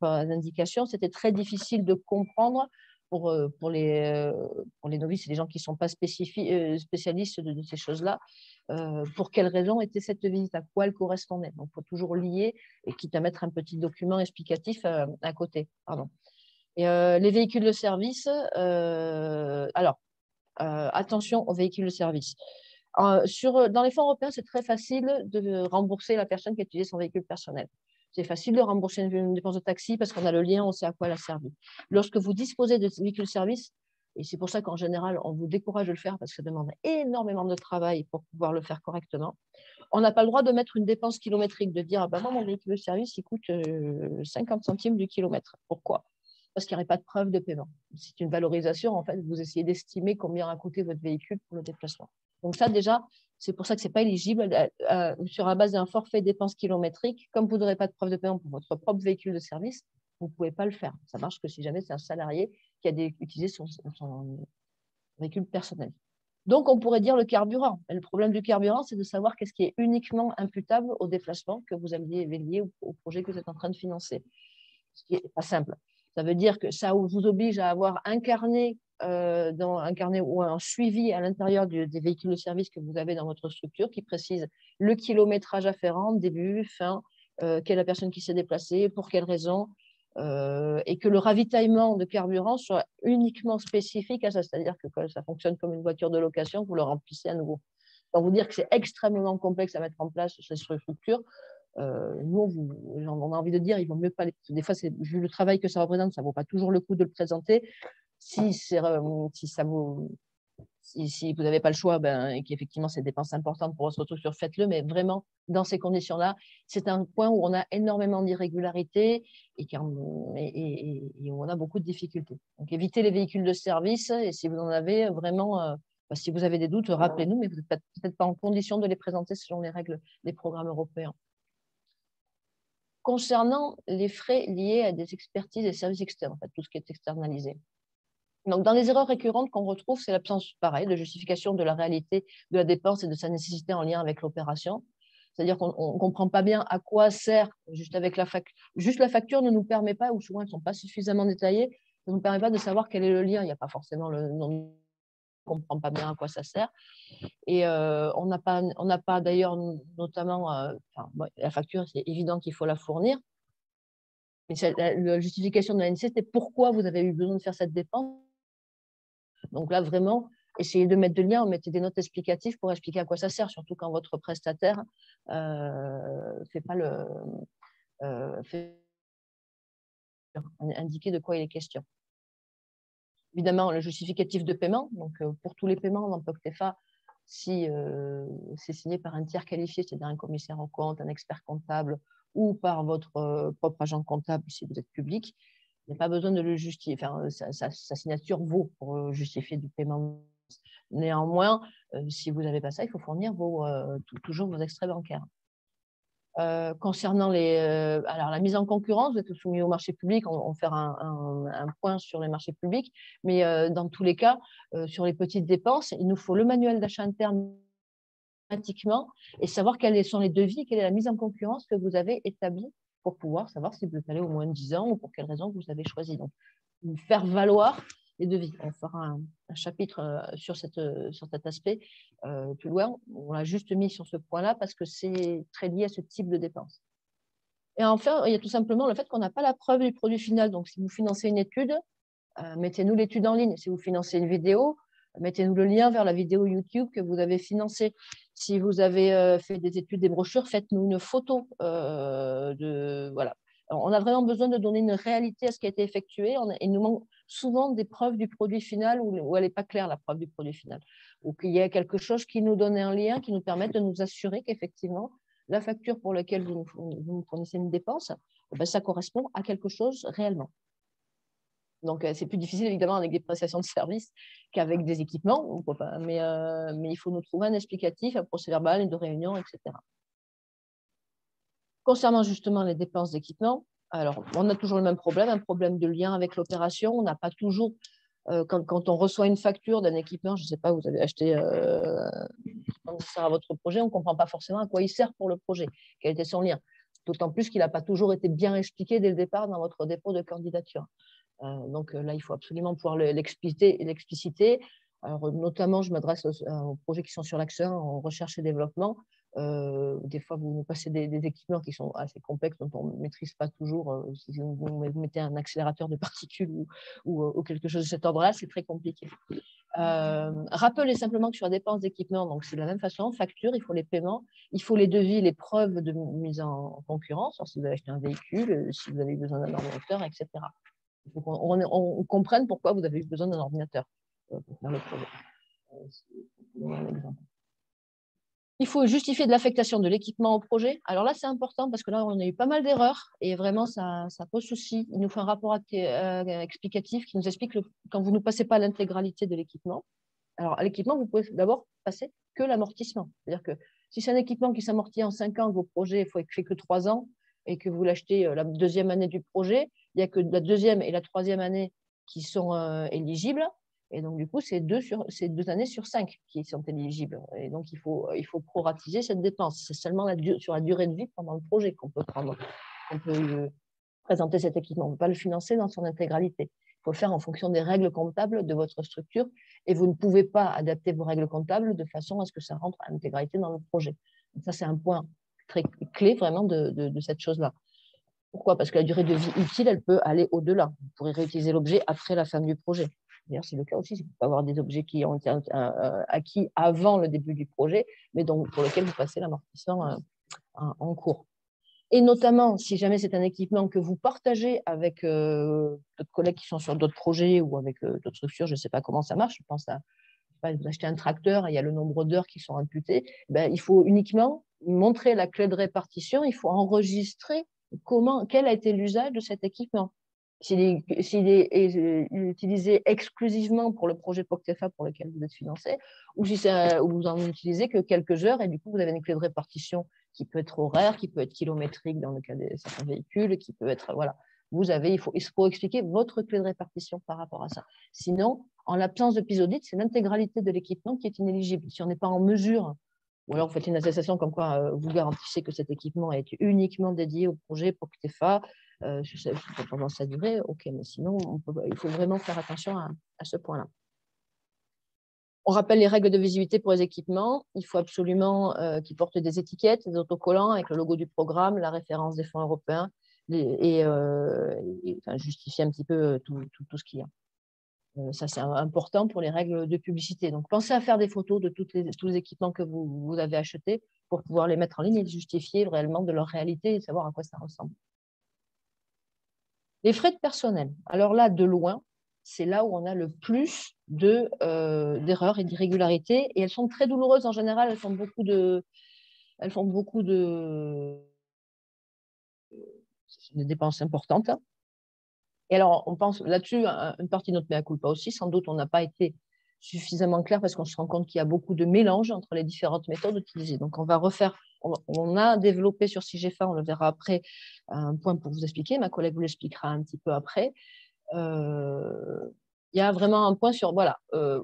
Speaker 6: indications. C'était très difficile de comprendre pour les novices et les gens qui ne sont pas spécialistes de ces choses-là, pour quelles raisons était cette visite, à quoi elle correspondait. Donc, il faut toujours lier et quitte à mettre un petit document explicatif à côté. Pardon. Et, les véhicules de service, attention aux véhicules de service. Dans les fonds européens, c'est très facile de rembourser la personne qui a utilisé son véhicule personnel. C'est facile de rembourser une dépense de taxi parce qu'on a le lien, on sait à quoi elle a servi. Lorsque vous disposez de véhicules de service, et c'est pour ça qu'en général, on vous décourage de le faire parce que ça demande énormément de travail pour pouvoir le faire correctement, on n'a pas le droit de mettre une dépense kilométrique, de dire moi, mon véhicule de service, il coûte 50 centimes du kilomètre. Pourquoi ? Parce qu'il n'y aurait pas de preuve de paiement. C'est une valorisation, en fait, vous essayez d'estimer combien a coûté votre véhicule pour le déplacement. Donc ça, déjà, c'est pour ça que ce n'est pas éligible sur la base d'un forfait dépenses kilométriques. Comme vous n'aurez pas de preuve de paiement pour votre propre véhicule de service, vous ne pouvez pas le faire. Ça marche que si jamais c'est un salarié qui a utilisé son véhicule personnel. Donc, on pourrait dire le carburant. Et le problème du carburant, c'est de savoir qu'est-ce qui est uniquement imputable au déplacement que vous aviez lié au projet que vous êtes en train de financer. Ce qui n'est pas simple. Ça veut dire que ça vous oblige à avoir un carnet ou un suivi à l'intérieur des véhicules de service que vous avez dans votre structure qui précise le kilométrage afférent, début, fin, quelle est la personne qui s'est déplacée, pour quelle raison, et que le ravitaillement de carburant soit uniquement spécifique à ça, c'est-à-dire que ça fonctionne comme une voiture de location, vous le remplissez à nouveau. Pour vous dire que c'est extrêmement complexe à mettre en place cette structure. Nous, on a envie de dire, il vaut mieux pas. Des fois, vu le travail que ça représente, ça ne vaut pas toujours le coup de le présenter. Si vous n'avez pas le choix et qu'effectivement c'est des dépenses importantes pour votre structure, faites-le, mais vraiment dans ces conditions-là, c'est un point où on a énormément d'irrégularités et où on a beaucoup de difficultés. Donc évitez les véhicules de service et si vous en avez vraiment, si vous avez des doutes, rappelez-nous, mais vous n'êtes peut-être pas en condition de les présenter selon les règles des programmes européens. Concernant les frais liés à des expertises et services externes, en fait, tout ce qui est externalisé. Donc, dans les erreurs récurrentes qu'on retrouve, c'est l'absence, pareil, de justification de la réalité de la dépense et de sa nécessité en lien avec l'opération. C'est-à-dire qu'on ne comprend pas bien à quoi sert juste avec la facture. Juste la facture ne nous permet pas, ou souvent elles ne sont pas suffisamment détaillées, ça ne nous permet pas de savoir quel est le lien. Il n'y a pas forcément le nom. On ne comprend pas bien à quoi ça sert. Et on n'a pas d'ailleurs, notamment, la facture, c'est évident qu'il faut la fournir. Mais la justification de l'ANC, c'était pourquoi vous avez eu besoin de faire cette dépense. Donc là, vraiment, essayez de mettre de liens, mettez des notes explicatives pour expliquer à quoi ça sert, surtout quand votre prestataire fait pas indiquer de quoi il est question. Évidemment, le justificatif de paiement, donc pour tous les paiements dans POCTEFA, si c'est signé par un tiers qualifié, c'est-à-dire un commissaire aux comptes, un expert comptable ou par votre propre agent comptable si vous êtes public, il n'y a pas besoin de le justifier. Enfin, sa signature vaut pour justifier du paiement. Néanmoins, si vous n'avez pas ça, il faut fournir toujours vos extraits bancaires. Concernant alors la mise en concurrence, vous êtes soumis au marché public, on va faire un point sur les marchés publics, mais dans tous les cas, sur les petites dépenses, il nous faut le manuel d'achat interne automatiquement et savoir quels sont les devis, quelle est la mise en concurrence que vous avez établie pour pouvoir savoir si vous êtes allé au moins 10 ans ou pour quelle raison vous avez choisi. Donc, faire valoir les devis. On fera un chapitre sur cet aspect plus loin. On l'a juste mis sur ce point-là parce que c'est très lié à ce type de dépenses. Et enfin, il y a tout simplement le fait qu'on n'a pas la preuve du produit final. Donc, si vous financez une étude, mettez-nous l'étude en ligne. Si vous financez une vidéo, Mettez-nous le lien vers la vidéo YouTube que vous avez financée. Si vous avez fait des études, des brochures, faites-nous une photo. Voilà. Alors, on a vraiment besoin de donner une réalité à ce qui a été effectué. Il nous manque souvent des preuves du produit final où elle n'est pas claire, la preuve du produit final. Ou qu'il y a quelque chose qui nous donne un lien, qui nous permette de nous assurer qu'effectivement, la facture pour laquelle vous nous fournissez une dépense, ça correspond à quelque chose réellement. Donc, c'est plus difficile, évidemment, avec des prestations de services qu'avec des équipements. Mais il faut nous trouver un explicatif, un procès-verbal, une de réunion, etc. Concernant justement les dépenses d'équipement, alors, on a toujours le même problème, un problème de lien avec l'opération. On n'a pas toujours, quand on reçoit une facture d'un équipement, je ne sais pas, vous avez acheté quand ça sert à votre projet, on ne comprend pas forcément à quoi il sert pour le projet, quel était son lien. D'autant plus qu'il n'a pas toujours été bien expliqué dès le départ dans votre dépôt de candidature. Donc là, il faut absolument pouvoir l'expliciter. Alors, notamment, je m'adresse aux projets qui sont sur l'axe 1 en recherche et développement. Des fois, vous nous passez des équipements qui sont assez complexes, dont on ne maîtrise pas toujours. Si vous mettez un accélérateur de particules ou quelque chose de cet ordre-là, c'est très compliqué. Rappelez simplement que sur la dépense d'équipement, donc c'est de la même façon, facture, il faut les paiements, il faut les devis, les preuves de mise en concurrence, alors si vous avez acheté un véhicule, si vous avez besoin d'un ordinateur, etc. Il faut qu'on comprenne pourquoi vous avez eu besoin d'un ordinateur pour faire le projet. Il faut justifier de l'affectation de l'équipement au projet. Alors là, c'est important parce que là, on a eu pas mal d'erreurs et vraiment, ça pose souci. Il nous faut un rapport explicatif qui nous explique quand vous ne passez pas l'intégralité de l'équipement. Alors, à l'équipement, vous pouvez d'abord passer que l'amortissement. C'est-à-dire que si c'est un équipement qui s'amortit en 5 ans, vos projets ne fait que 3 ans et que vous l'achetez la deuxième année du projet, il n'y a que la deuxième et la troisième année qui sont éligibles. Et donc, du coup, c'est 2 années sur 5 qui sont éligibles. Et donc, il faut proratiser cette dépense. C'est seulement sur la durée de vie pendant le projet qu'on peut présenter cet équipement. On ne peut pas le financer dans son intégralité. Il faut le faire en fonction des règles comptables de votre structure et vous ne pouvez pas adapter vos règles comptables de façon à ce que ça rentre à l'intégralité dans le projet. Donc ça, c'est un point très clé vraiment de cette chose-là. Pourquoi? Parce que la durée de vie utile, elle peut aller au-delà. Vous pourrez réutiliser l'objet après la fin du projet. D'ailleurs, c'est le cas aussi. Vous pouvez avoir des objets qui ont été acquis avant le début du projet, mais donc pour lesquels vous passez l'amortissement en cours. Et notamment, si jamais c'est un équipement que vous partagez avec d'autres collègues qui sont sur d'autres projets ou avec d'autres structures, je ne sais pas comment ça marche. Je pense à vous achetez un tracteur et il y a le nombre d'heures qui sont imputées. Il faut uniquement montrer la clé de répartition. Il faut enregistrer quel a été l'usage de cet équipement. S'il est utilisé exclusivement pour le projet POCTEFA pour lequel vous êtes financé, ou si vous en utilisez que quelques heures et du coup vous avez une clé de répartition qui peut être horaire, qui peut être kilométrique dans le cas de certains véhicules, qui peut être voilà. Il faut expliquer votre clé de répartition par rapport à ça. Sinon, en l'absence de pisodite, c'est l'intégralité de l'équipement qui est inéligible. Si on n'est pas en mesure, ou alors vous faites une attestation comme quoi vous garantissez que cet équipement est uniquement dédié au projet POCTEFA, pendant sa durée, ok, mais sinon, il faut vraiment faire attention à ce point-là. On rappelle les règles de visibilité pour les équipements. Il faut absolument qu'ils portent des étiquettes, des autocollants avec le logo du programme, la référence des fonds européens et justifier un petit peu tout ce qu'il y a. Ça, c'est important pour les règles de publicité. Donc, pensez à faire des photos de tous les équipements que vous avez achetés pour pouvoir les mettre en ligne et justifier réellement de leur réalité et savoir à quoi ça ressemble. Les frais de personnel. Alors là, de loin, c'est là où on a le plus d'erreurs et d'irrégularités. Et elles sont très douloureuses en général. Elles font beaucoup de dépenses importantes. Et alors, on pense là-dessus, une partie de notre mea culpa aussi. Sans doute, on n'a pas été suffisamment clair parce qu'on se rend compte qu'il y a beaucoup de mélange entre les différentes méthodes utilisées. Donc, on a développé sur CIGEFA, on le verra après, un point pour vous expliquer. Ma collègue vous l'expliquera un petit peu après. Il y a vraiment un point sur, voilà,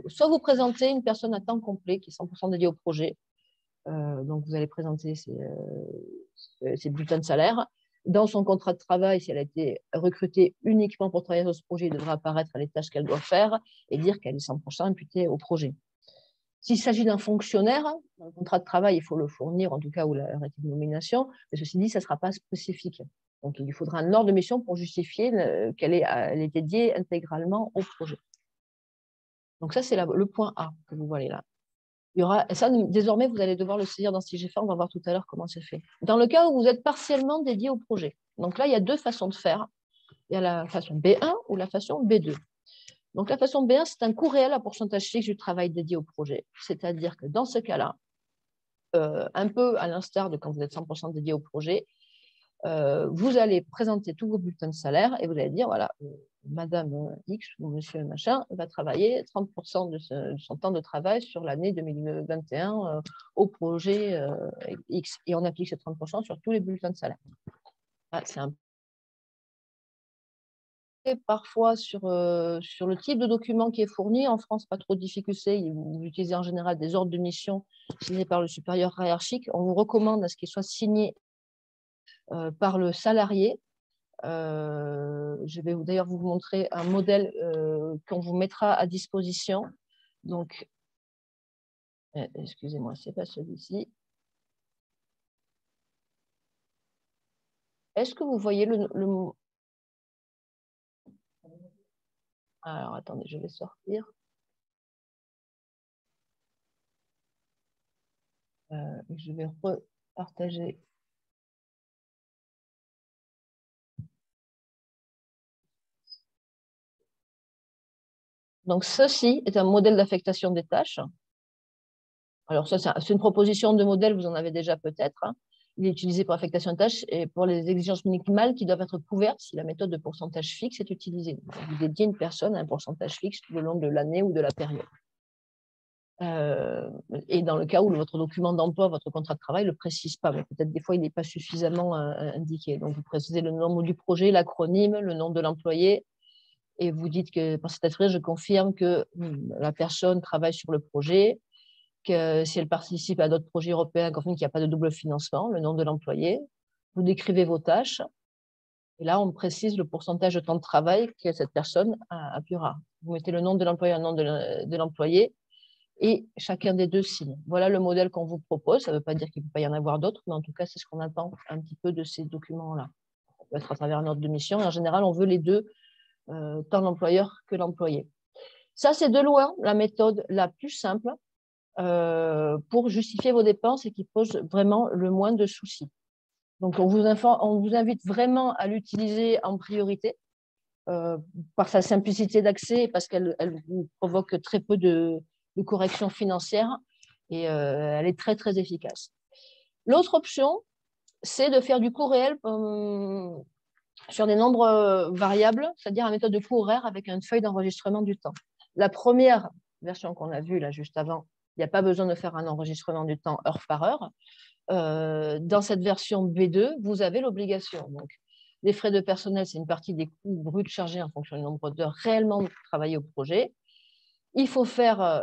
Speaker 6: soit vous présentez une personne à temps complet qui est 100% dédiée au projet. Donc, vous allez présenter ses bulletins de salaire. Dans son contrat de travail, si elle a été recrutée uniquement pour travailler sur ce projet, il devra apparaître les tâches qu'elle doit faire et dire qu'elle est 100% imputée au projet. S'il s'agit d'un fonctionnaire, dans le contrat de travail, il faut le fournir, en tout cas, ou l'arrêté de nomination, mais ceci dit, ça ne sera pas spécifique. Donc, il lui faudra un ordre de mission pour justifier qu'elle est dédiée intégralement au projet. Donc ça, c'est le point A que vous voyez là. Il y aura, ça, désormais, vous allez devoir le saisir dans Sigifort. On va voir tout à l'heure comment c'est fait. Dans le cas où vous êtes partiellement dédié au projet. Donc là, il y a deux façons de faire. Il y a la façon B1 ou la façon B2. Donc la façon B1, c'est un coût réel à pourcentage fixe du travail dédié au projet. C'est-à-dire que dans ce cas-là, un peu à l'instar de quand vous êtes 100% dédié au projet, vous allez présenter tous vos bulletins de salaire et vous allez dire, voilà, Madame X ou Monsieur Machin va travailler 30% de son temps de travail sur l'année 2021 au projet X. Et on applique ces 30% sur tous les bulletins de salaire. C'est un parfois sur le type de document qui est fourni. En France, pas trop de difficultés. Vous utilisez en général des ordres de mission signés par le supérieur hiérarchique. On vous recommande à ce qu'ils soient signés par le salarié. Je vais d'ailleurs vous montrer un modèle qu'on vous mettra à disposition. Donc, excusez-moi, ce n'est pas celui-ci. Est-ce que vous voyez le... Alors, attendez, je vais sortir. Je vais repartager. Donc, ceci est un modèle d'affectation des tâches. Alors, ça, c'est une proposition de modèle, vous en avez déjà peut-être. Hein. Il est utilisé pour affectation de tâches et pour les exigences minimales qui doivent être couvertes si la méthode de pourcentage fixe est utilisée. Donc, vous dédiez une personne à un pourcentage fixe tout au long de l'année ou de la période. Et dans le cas où votre document d'emploi, votre contrat de travail ne le précise pas, mais peut-être des fois il n'est pas suffisamment indiqué. Donc, vous précisez le nom du projet, l'acronyme, le nom de l'employé, et vous dites que par cette expression, je confirme que la personne travaille sur le projet, que si elle participe à d'autres projets européens, qu'il n'y a pas de double financement, le nom de l'employé. Vous décrivez vos tâches. Et là, on précise le pourcentage de temps de travail que cette personne appuiera. Vous mettez le nom de l'employé, le nom de l'employé, et chacun des deux signe. Voilà le modèle qu'on vous propose. Ça ne veut pas dire qu'il ne peut pas y en avoir d'autres, mais en tout cas, c'est ce qu'on attend un petit peu de ces documents-là. Ça peut être à travers une ordre de mission. Et en général, on veut les deux, tant l'employeur que l'employé. Ça, c'est de loin la méthode la plus simple pour justifier vos dépenses et qui pose vraiment le moins de soucis. Donc, on vous invite vraiment à l'utiliser en priorité par sa simplicité d'accès et parce qu'elle vous provoque très peu de corrections financières et elle est très, très efficace. L'autre option, c'est de faire du coût réel sur des nombres variables, c'est-à-dire une méthode de coût horaire avec une feuille d'enregistrement du temps. La première version qu'on a vue là juste avant, il n'y a pas besoin de faire un enregistrement du temps heure par heure. Dans cette version B2, vous avez l'obligation. Donc, les frais de personnel, c'est une partie des coûts bruts chargés en fonction du nombre d'heures réellement travaillées au projet. Il faut fournir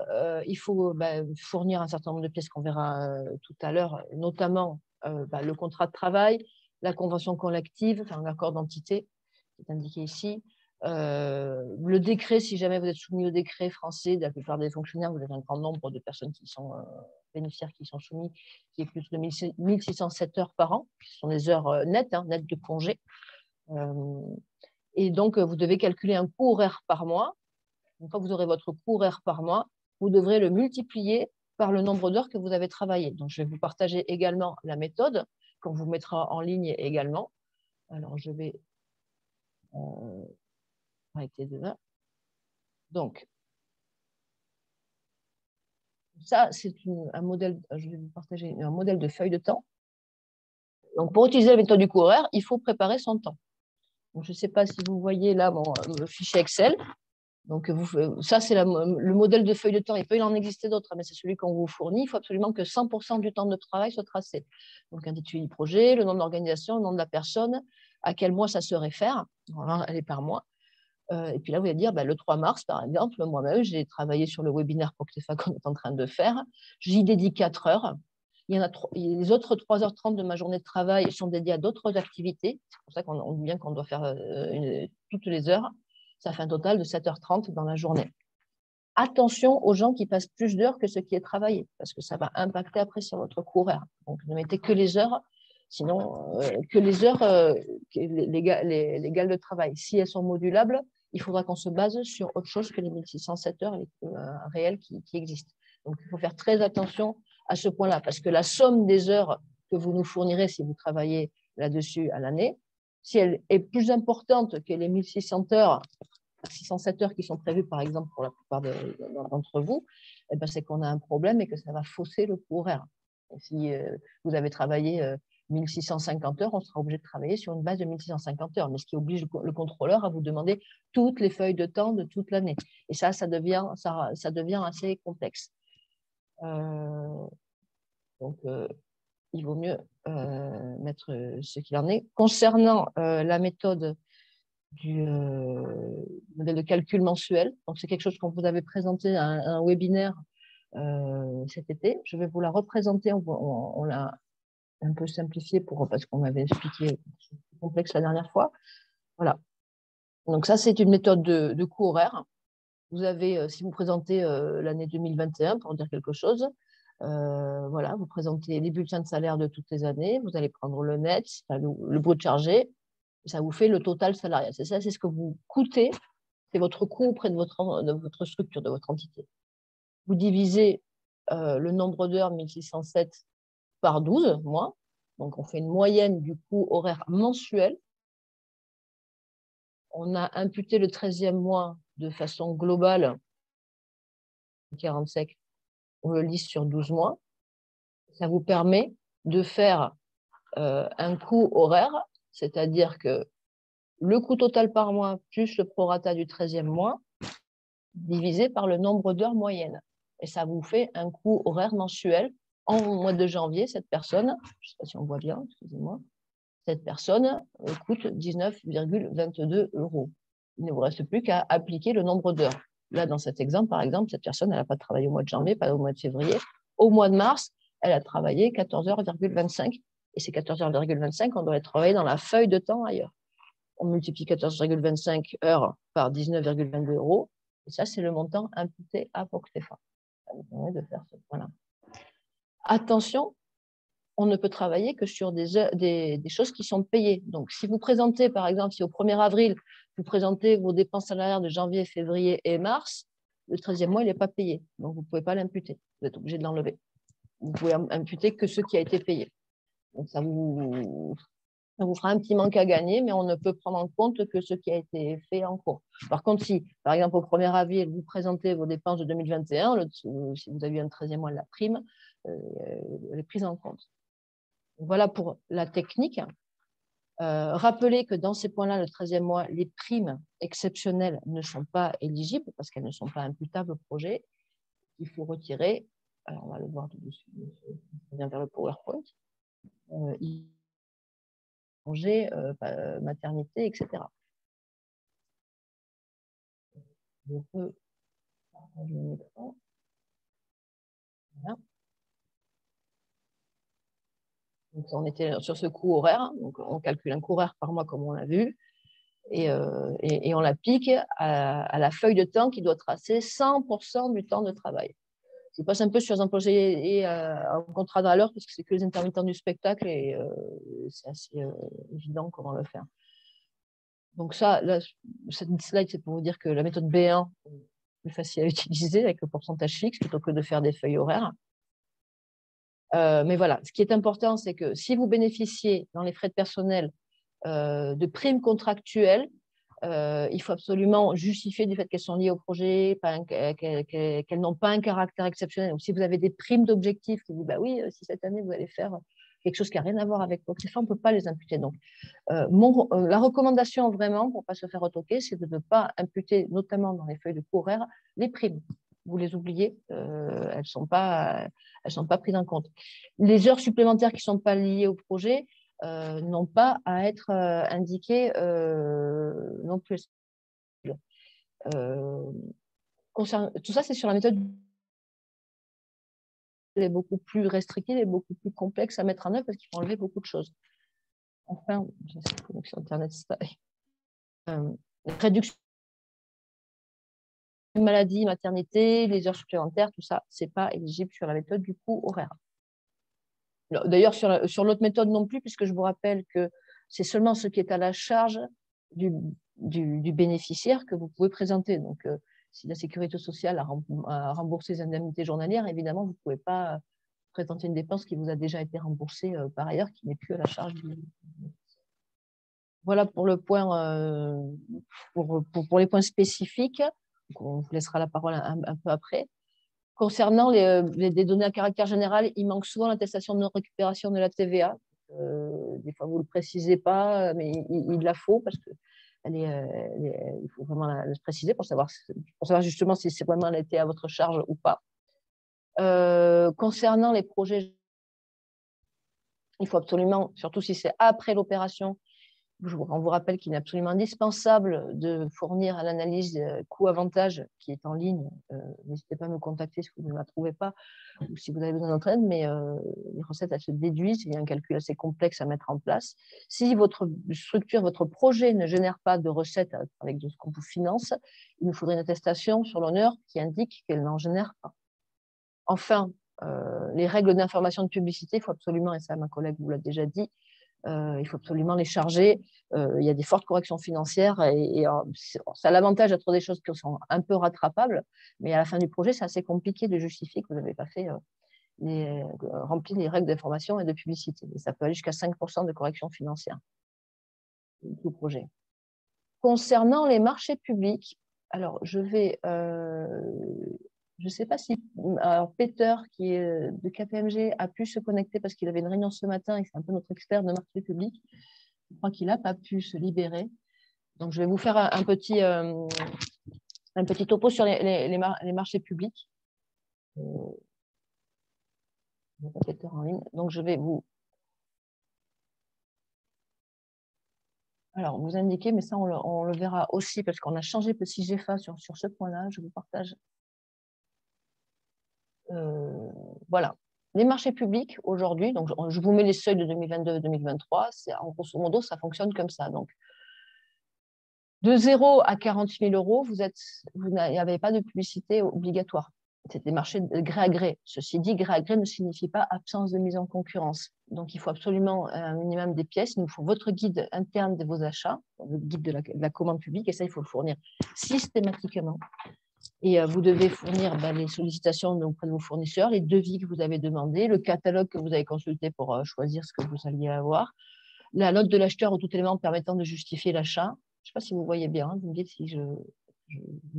Speaker 6: un certain nombre de pièces qu'on verra tout à l'heure, notamment le contrat de travail, la convention collective, enfin l'accord d'entité qui est indiqué ici, le décret, si jamais vous êtes soumis au décret français, de la plupart des fonctionnaires, vous avez un grand nombre de personnes qui sont bénéficiaires qui sont soumis, qui est plus de 1607 heures par an, qui sont des heures nettes, nettes de congé. Et donc, vous devez calculer un coût horaire par mois. Une fois que vous aurez votre coût horaire par mois, vous devrez le multiplier par le nombre d'heures que vous avez travaillé. Donc, je vais vous partager également la méthode qu'on vous mettra en ligne également. Alors, je vais arrêter de là. Donc, ça, c'est un modèle, je vais vous partager un modèle de feuille de temps. Donc, pour utiliser la méthode du coût horaire, il faut préparer son temps. Donc, je ne sais pas si vous voyez là mon fichier Excel. Donc, ça, c'est le modèle de feuille de temps. Il peut y en exister d'autres, mais c'est celui qu'on vous fournit. Il faut absolument que 100% du temps de travail soit tracé. Donc, intitulé du projet, le nom de l'organisation, le nom de la personne, à quel mois ça se réfère. Voilà, elle est par mois. Et puis là, vous allez dire, le 3 mars, par exemple, moi-même, j'ai travaillé sur le webinaire Proctefa qu'on est en train de faire. J'y dédie 4 heures. Les autres 3h30 de ma journée de travail sont dédiées à d'autres activités. C'est pour ça qu'on dit bien qu'on doit faire toutes les heures. Ça fait un total de 7h30 dans la journée. Attention aux gens qui passent plus d'heures que ce qui est travaillé, parce que ça va impacter après sur votre coût horaire. Donc, ne mettez que les heures, sinon que les heures légales de travail. Si elles sont modulables, il faudra qu'on se base sur autre chose que les 1607 heures réelles qui existent. Donc, il faut faire très attention à ce point-là, parce que la somme des heures que vous nous fournirez si vous travaillez là-dessus à l'année, si elle est plus importante que les 1600 heures, 607 heures qui sont prévues, par exemple, pour la plupart d'entre vous, eh ben, c'est qu'on a un problème et que ça va fausser le coût horaire. Et si vous avez travaillé 1650 heures, on sera obligé de travailler sur une base de 1650 heures, mais ce qui oblige le contrôleur à vous demander toutes les feuilles de temps de toute l'année. Et ça devient assez complexe. Donc, il vaut mieux mettre ce qu'il en est. Concernant la méthode du modèle de calcul mensuel, donc c'est quelque chose qu'on vous avait présenté à un webinaire cet été. Je vais vous la représenter. On l'a un peu simplifié parce qu'on avait expliqué c'est complexe la dernière fois. Voilà. Donc ça, c'est une méthode de coût horaire. Vous avez, si vous présentez l'année 2021, pour dire quelque chose, voilà, vous présentez les bulletins de salaire de toutes les années, vous allez prendre le net, le brut chargé, ça vous fait le total salarial. C'est ça, c'est ce que vous coûtez, c'est votre coût auprès de votre structure, de votre entité. Vous divisez le nombre d'heures 1607 par 12 mois, donc on fait une moyenne du coût horaire mensuel. On a imputé le 13e mois de façon globale, 45, on le lisse sur 12 mois. Ça vous permet de faire un coût horaire, c'est-à-dire que le coût total par mois plus le prorata du 13e mois divisé par le nombre d'heures moyennes. Et ça vous fait un coût horaire mensuel. En mois de janvier, cette personne, je ne sais pas si on voit bien, excusez-moi, cette personne coûte 19,22 €. Il ne vous reste plus qu'à appliquer le nombre d'heures. Là, dans cet exemple, par exemple, cette personne, elle n'a pas travaillé au mois de janvier, pas au mois de février. Au mois de mars, elle a travaillé 14,25 h. Et ces 14,25 h, on doit les travailler dans la feuille de temps ailleurs. On multiplie 14,25 heures par 19,22 €. Et ça, c'est le montant imputé à Voctefa. Ça vous permet de faire ce point-là. Attention, on ne peut travailler que sur des choses qui sont payées. Donc, si vous présentez, par exemple, si au 1er avril, vous présentez vos dépenses salariales de janvier, février et mars, le 13e mois, il n'est pas payé. Donc, vous ne pouvez pas l'imputer. Vous êtes obligé de l'enlever. Vous pouvez imputer que ce qui a été payé. Donc, ça vous fera un petit manque à gagner, mais on ne peut prendre en compte que ce qui a été fait en cours. Par contre, si, par exemple, au 1er avril, vous présentez vos dépenses de 2021, si vous avez eu un 13e mois de la prime, elle est prise en compte. Voilà pour la technique. Rappelez que dans ces points-là, le 13e mois, les primes exceptionnelles ne sont pas éligibles parce qu'elles ne sont pas imputables au projet. Il faut retirer, alors on va le voir tout de suite, on vient vers le PowerPoint, congé, maternité, etc. Je peux partager mon écran. Voilà. Donc, on était sur ce coût horaire, donc on calcule un coût horaire par mois comme on l'a vu, et on l'applique à la feuille de temps qui doit tracer 100% du temps de travail. Je passe un peu sur les employés et en contrat de valeur parce que c'est que les intermittents du spectacle et c'est assez évident comment le faire. Donc ça, là, cette slide, c'est pour vous dire que la méthode B1 est plus facile à utiliser avec le pourcentage fixe plutôt que de faire des feuilles horaires. Mais voilà, ce qui est important, c'est que si vous bénéficiez dans les frais de personnel de primes contractuelles, il faut absolument justifier du fait qu'elles sont liées au projet, qu'elles n'ont pas un caractère exceptionnel. Donc, si vous avez des primes d'objectifs, vous dites, bah oui, si cette année vous allez faire quelque chose qui n'a rien à voir avec votre effort, on ne peut pas les imputer. Donc, la recommandation vraiment, pour ne pas se faire retoquer, c'est de ne pas imputer, notamment dans les feuilles de coût horaire, les primes. Vous les oubliez, elles ne sont pas prises en compte. Les heures supplémentaires qui ne sont pas liées au projet n'ont pas à être indiquées non plus. Tout ça, c'est sur la méthode. Elle est beaucoup plus restrictive et beaucoup plus complexe à mettre en œuvre parce qu'il faut enlever beaucoup de choses. Enfin, j'ai cette connexion Internet. Réduction de maladie, maternité, les heures supplémentaires, tout ça, ce n'est pas éligible sur la méthode du coût horaire. D'ailleurs, sur l'autre méthode non plus, puisque je vous rappelle que c'est seulement ce qui est à la charge du bénéficiaire que vous pouvez présenter. Donc, si la sécurité sociale a remboursé les indemnités journalières, évidemment, vous ne pouvez pas présenter une dépense qui vous a déjà été remboursée par ailleurs, qui n'est plus à la charge du. Voilà pour le point, pour les points spécifiques. Donc, on vous laissera la parole un peu après. Concernant les données à caractère général, il manque souvent l'attestation de non-récupération de la TVA. Des fois, vous ne le précisez pas, mais il la faut parce que il faut vraiment la préciser pour savoir justement si c'est vraiment été à votre charge ou pas. Concernant les projets, il faut absolument, surtout si c'est après l'opération, on vous rappelle qu'il est absolument indispensable de fournir l'analyse coût-avantage qui est en ligne. N'hésitez pas à me contacter si vous ne la trouvez pas ou si vous avez besoin d'entraide, mais les recettes, elles se déduisent. Il y a un calcul assez complexe à mettre en place. Si votre structure, votre projet ne génère pas de recettes avec de ce qu'on vous finance, il nous faudrait une attestation sur l'honneur qui indique qu'elle n'en génère pas. Enfin, les règles d'information de publicité, il faut absolument, et ça ma collègue vous l'a déjà dit, il faut absolument les charger. Il y a des fortes corrections financières et ça a l'avantage d'être des choses qui sont un peu rattrapables, mais à la fin du projet, c'est assez compliqué de justifier que vous n'avez pas fait rempli les règles d'information et de publicité. Et ça peut aller jusqu'à 5% de correction financière du projet. Concernant les marchés publics, alors je ne sais pas si Peter, qui est de KPMG, a pu se connecter parce qu'il avait une réunion ce matin et c'est un peu notre expert de marché public. Je crois qu'il n'a pas pu se libérer. Donc, je vais vous faire un petit topo sur les marchés publics. Peter en ligne. Donc, je vais vous indiquer, mais ça, on le verra aussi parce qu'on a changé le CIGEFA sur ce point-là. Je vous partage. Voilà. Les marchés publics, aujourd'hui, donc je vous mets les seuils de 2022-2023, en grosso modo, ça fonctionne comme ça. Donc, de 0 à 40 000 euros, vous n'avez pas de publicité obligatoire. C'est des marchés de gré à gré. Ceci dit, gré à gré ne signifie pas absence de mise en concurrence. Donc, il faut absolument un minimum des pièces. Il nous faut votre guide interne de vos achats, le guide de la commande publique, et ça, il faut le fournir systématiquement. Et vous devez fournir les sollicitations auprès de vos fournisseurs, les devis que vous avez demandés, le catalogue que vous avez consulté pour choisir ce que vous alliez avoir, la note de l'acheteur ou tout élément permettant de justifier l'achat. Je ne sais pas si vous voyez bien, hein, vous me dites si je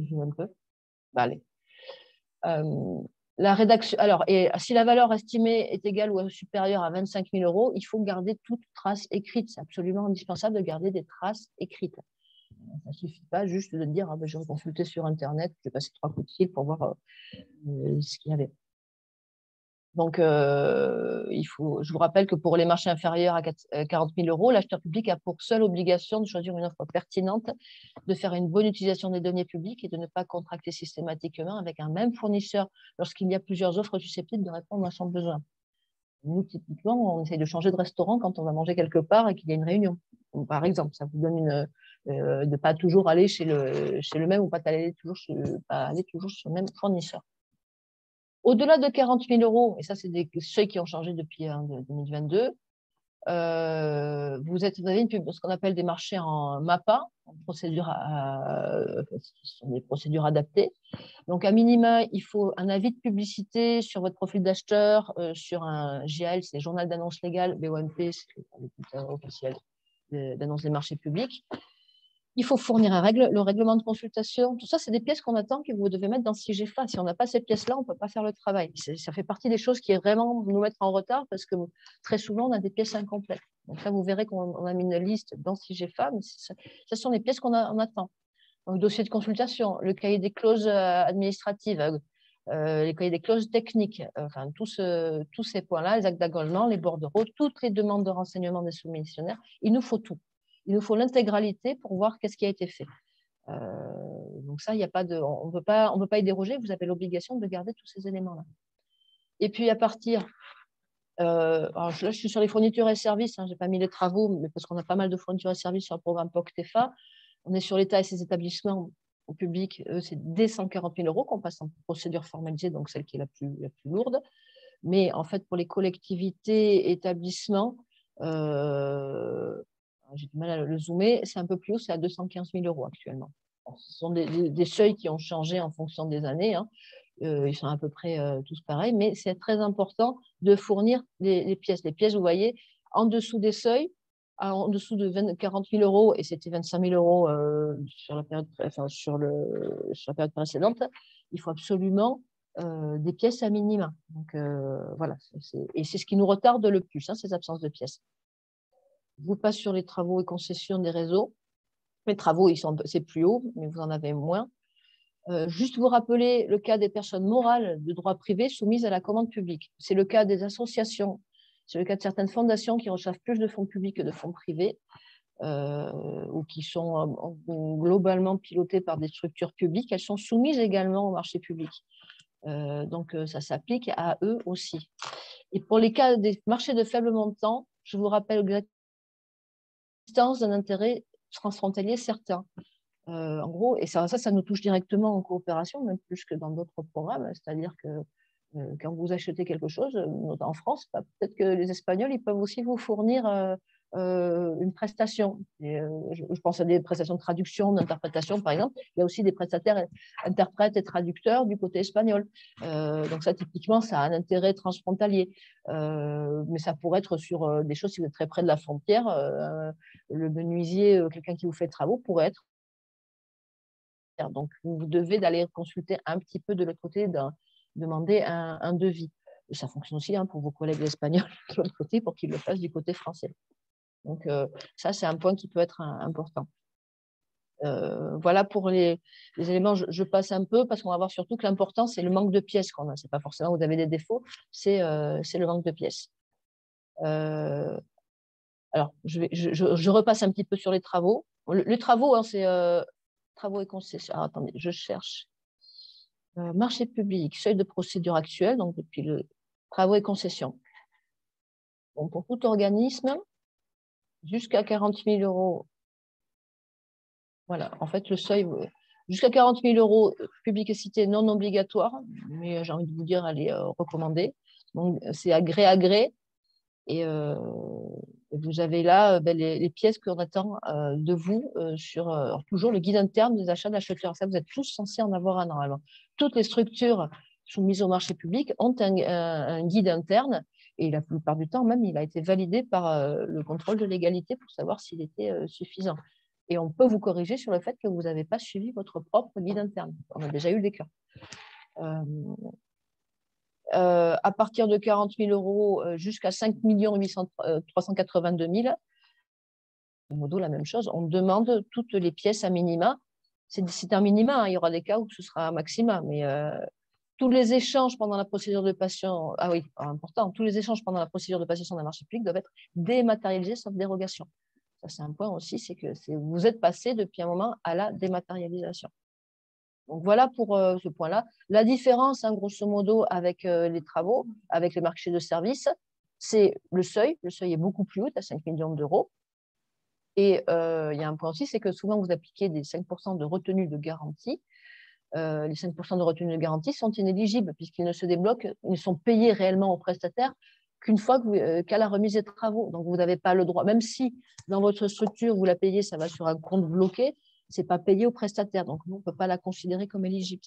Speaker 6: joue un peu. Allez. La rédaction. Alors, et si la valeur estimée est égale ou supérieure à 25 000 euros, il faut garder toute trace écrite. C'est absolument indispensable de garder des traces écrites. Ça ne suffit pas juste de dire je vais consulter sur Internet, je vais passer 3 coups de fil pour voir ce qu'il y avait. Donc, je vous rappelle que pour les marchés inférieurs à 40 000 euros, l'acheteur public a pour seule obligation de choisir une offre pertinente, de faire une bonne utilisation des données publiques et de ne pas contracter systématiquement avec un même fournisseur lorsqu'il y a plusieurs offres susceptibles de répondre à son besoin. Nous, typiquement, on essaye de changer de restaurant quand on va manger quelque part et qu'il y a une réunion. Donc, par exemple, ça vous donne de ne pas toujours aller chez le même ou pas aller toujours sur le même fournisseur. Au-delà de 40 000 euros, et ça, c'est des seuils qui ont changé depuis 2022, vous avez ce qu'on appelle des marchés en MAPA, ce sont des procédures adaptées. Donc, à minima, il faut un avis de publicité sur votre profil d'acheteur, sur un GAL, c'est le journal d'annonce légale, BOMP, c'est le bulletin officiel d'annonce des marchés publics. Il faut fournir le règlement de consultation. Tout ça, c'est des pièces qu'on attend que vous devez mettre dans CIGEFA. Si on n'a pas ces pièces-là, on ne peut pas faire le travail. Ça fait partie des choses qui est vraiment nous mettre en retard parce que très souvent, on a des pièces incomplètes. Donc là, vous verrez qu'on a mis une liste dans CIGEFA, mais ce sont les pièces qu'on attend. Donc, dossier de consultation, le cahier des clauses administratives, les cahiers des clauses techniques, enfin, tous ces points-là, les actes d'engagement, les bordereaux, toutes les demandes de renseignement des soumissionnaires, il nous faut tout. Il nous faut l'intégralité pour voir qu'est-ce qui a été fait. Donc ça, il n'y a pas de, on ne peut pas y déroger. Vous avez l'obligation de garder tous ces éléments-là. Et puis à partir, alors là, je suis sur les fournitures et services. Je n'ai pas mis les travaux, mais parce qu'on a pas mal de fournitures et services sur le programme POC-TEFA. On est sur l'État et ses établissements au public. C'est dès 140 000 euros qu'on passe en procédure formalisée, donc celle qui est la plus lourde. Mais en fait, pour les collectivités, établissements, j'ai du mal à le zoomer, c'est un peu plus haut, c'est à 215 000 € actuellement. Bon, ce sont des seuils qui ont changé en fonction des années, hein. Ils sont à peu près tous pareils, mais c'est très important de fournir les pièces. Les pièces, vous voyez, en dessous des seuils, en dessous de 40 000 €, et c'était 25 000 € sur la période précédente, il faut absolument des pièces à minima. Donc voilà, et c'est ce qui nous retarde le plus, hein, ces absences de pièces. Je vous passe sur les travaux et concessions des réseaux. Les travaux, c'est plus haut, mais vous en avez moins. Juste vous rappeler le cas des personnes morales de droit privé soumises à la commande publique. C'est le cas des associations, c'est le cas de certaines fondations qui reçoivent plus de fonds publics que de fonds privés, ou qui sont globalement pilotées par des structures publiques. Elles sont soumises également au marché public. Donc, ça s'applique à eux aussi. Et pour les cas des marchés de faible montant, je vous rappelle l'existence d'un intérêt transfrontalier certain. En gros, et ça nous touche directement en coopération, même plus que dans d'autres programmes. C'est-à-dire que quand vous achetez quelque chose, en France, peut-être que les Espagnols, ils peuvent aussi vous fournir une prestation. Et, je pense à des prestations de traduction, d'interprétation, par exemple. Il y a aussi des prestataires interprètes et traducteurs du côté espagnol. Donc ça, typiquement, ça a un intérêt transfrontalier. Mais ça pourrait être sur des choses, si vous êtes très près de la frontière, le menuisier, quelqu'un qui vous fait travaux, pourrait être. Donc, vous devez d'aller consulter un petit peu de l'autre côté, demander un devis. Et ça fonctionne aussi pour vos collègues espagnols de l'autre côté pour qu'ils le fassent du côté français. Donc, ça, c'est un point qui peut être important. Voilà pour les éléments. Je passe un peu parce qu'on va voir surtout que l'important, c'est le manque de pièces qu'on a. Ce n'est pas forcément vous avez des défauts, c'est le manque de pièces. Alors, je repasse un petit peu sur les travaux. Les travaux, hein, c'est travaux et concessions. Alors, attendez, je cherche. Marché public, seuil de procédure actuel, donc depuis le travaux et concessions. Bon, pour tout organisme, jusqu'à 40 000 €. Voilà, en fait, le seuil, jusqu'à 40 000 €, publicité non obligatoire, mais j'ai envie de vous dire, elle est recommandée. Donc, c'est à gré, et vous avez là les pièces qu'on attend de vous sur toujours le guide interne des achats d'acheteurs. Ça, vous êtes tous censés en avoir un normalement. Toutes les structures soumises au marché public ont un guide interne, et la plupart du temps, même, il a été validé par le contrôle de légalité pour savoir s'il était suffisant. Et on peut vous corriger sur le fait que vous n'avez pas suivi votre propre guide interne. On a déjà eu des cas. À partir de 40 000 € jusqu'à 5 382 000, modo la même chose, on demande toutes les pièces à minima. C'est un minima, hein. Il y aura des cas où ce sera un maxima, mais tous les échanges pendant la procédure de passation, ah oui, important, tous les échanges pendant la procédure de passation d'un marché public doivent être dématérialisés sauf dérogation. Ça, c'est un point aussi, c'est que vous êtes passé depuis un moment à la dématérialisation. Donc voilà pour ce point-là. La différence, hein, grosso modo, avec les travaux, avec les marchés de services, c'est le seuil. Le seuil est beaucoup plus haut, à 5 millions €. Et il y a un point aussi, c'est que souvent, vous appliquez des 5% de retenue de garantie. Les 5% de retenue de garantie sont inéligibles puisqu'ils ne se débloquent, ils ne sont payés réellement aux prestataires qu'une fois qu'à la remise des travaux. Donc, vous n'avez pas le droit, même si dans votre structure, vous la payez, ça va sur un compte bloqué, ce n'est pas payé aux prestataires. Donc, nous, on ne peut pas la considérer comme éligible.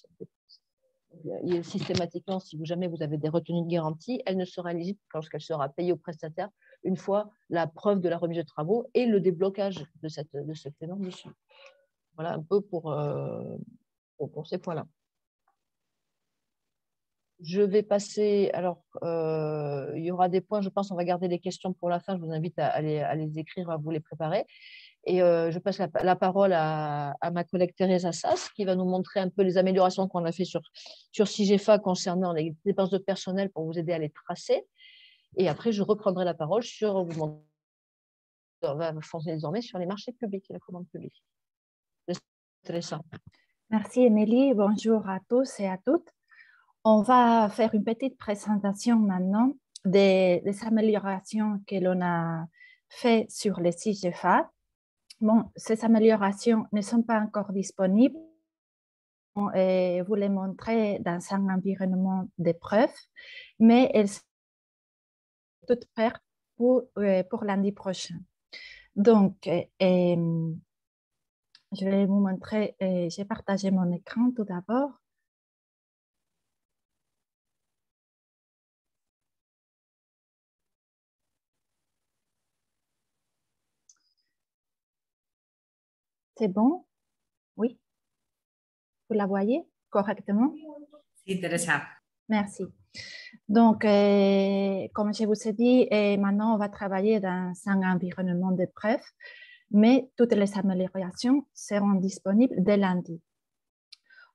Speaker 6: Systématiquement, si jamais vous avez des retenues de garantie, elle ne sera éligible que lorsqu'elle sera payée aux prestataires une fois la preuve de la remise de travaux et le déblocage de ce paiement dessus. Voilà un peu pour ces points-là. Je vais passer, alors il y aura des points, je pense, on va garder les questions pour la fin, je vous invite à les écrire, à vous les préparer. Et je passe la parole à ma collègue Thérèse Assas, qui va nous montrer un peu les améliorations qu'on a fait sur SIGEFA concernant les dépenses de personnel pour vous aider à les tracer. Et après, je reprendrai la parole on va foncer désormais sur les marchés publics et la commande publique. Intéressant.
Speaker 5: Merci Émilie, bonjour à tous et à toutes. On va faire une petite présentation maintenant des améliorations que l'on a faites sur les SIGEFA. Bon, ces améliorations ne sont pas encore disponibles. Et vous les montrer dans un environnement d'épreuve, mais elles sont toutes prêtes pour lundi prochain. Donc, je vais vous montrer, j'ai partagé mon écran tout d'abord. C'est bon? Oui? Vous la voyez correctement?
Speaker 7: Sí, Teresa.
Speaker 5: Merci. Donc, comme je vous ai dit, maintenant, on va travailler dans un environnement de preuve, mais toutes les améliorations seront disponibles dès lundi.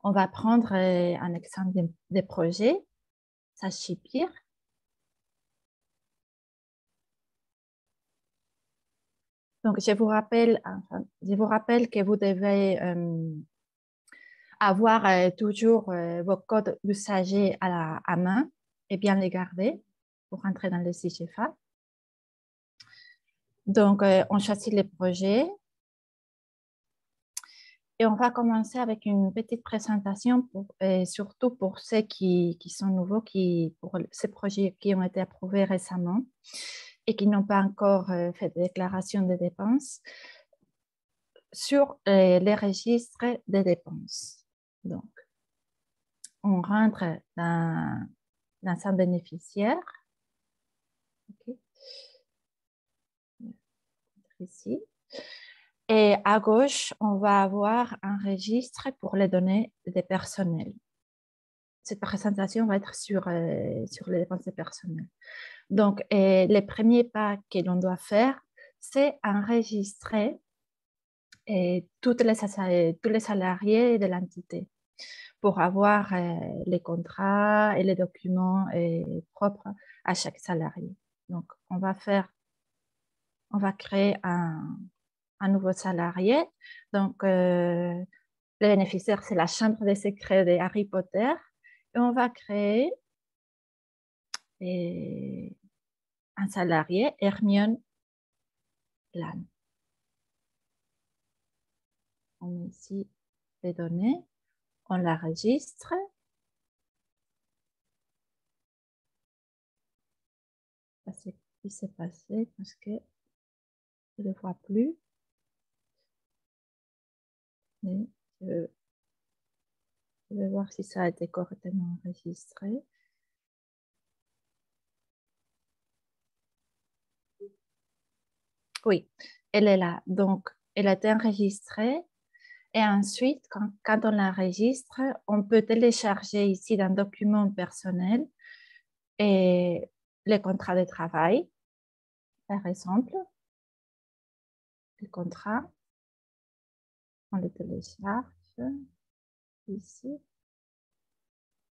Speaker 5: On va prendre un exemple de projet, Sashipir. Donc, je vous rappelle que vous devez avoir toujours vos codes d'usager à main et bien les garder pour entrer dans le CIGEFA. Donc, on choisit les projets et on va commencer avec une petite présentation, surtout pour ceux qui sont nouveaux, pour ces projets qui ont été approuvés récemment et qui n'ont pas encore fait de déclaration de dépenses sur les registres de dépenses. Donc, on rentre dans un bénéficiaire. Okay. Ici. Et à gauche, on va avoir un registre pour les données des personnels. Cette présentation va être sur les dépenses des personnels. Donc, le premier pas que l'on doit faire, c'est enregistrer tous les salariés de l'entité pour avoir les contrats et les documents propres à chaque salarié. Donc, on va créer un nouveau salarié. Donc, le bénéficiaire, c'est la chambre des secrets de Harry Potter. Et on va créer un salarié, Hermione Lan. On met ici les données. On l'enregistre. Ce qui s'est passé parce que je ne le vois plus. Mais je vais voir si ça a été correctement enregistré. Oui, elle est là. Donc, elle a été enregistrée. Et ensuite, quand on l'enregistre, on peut télécharger ici dans document personnel et les contrats de travail, par exemple. Les contrats, on les télécharge ici.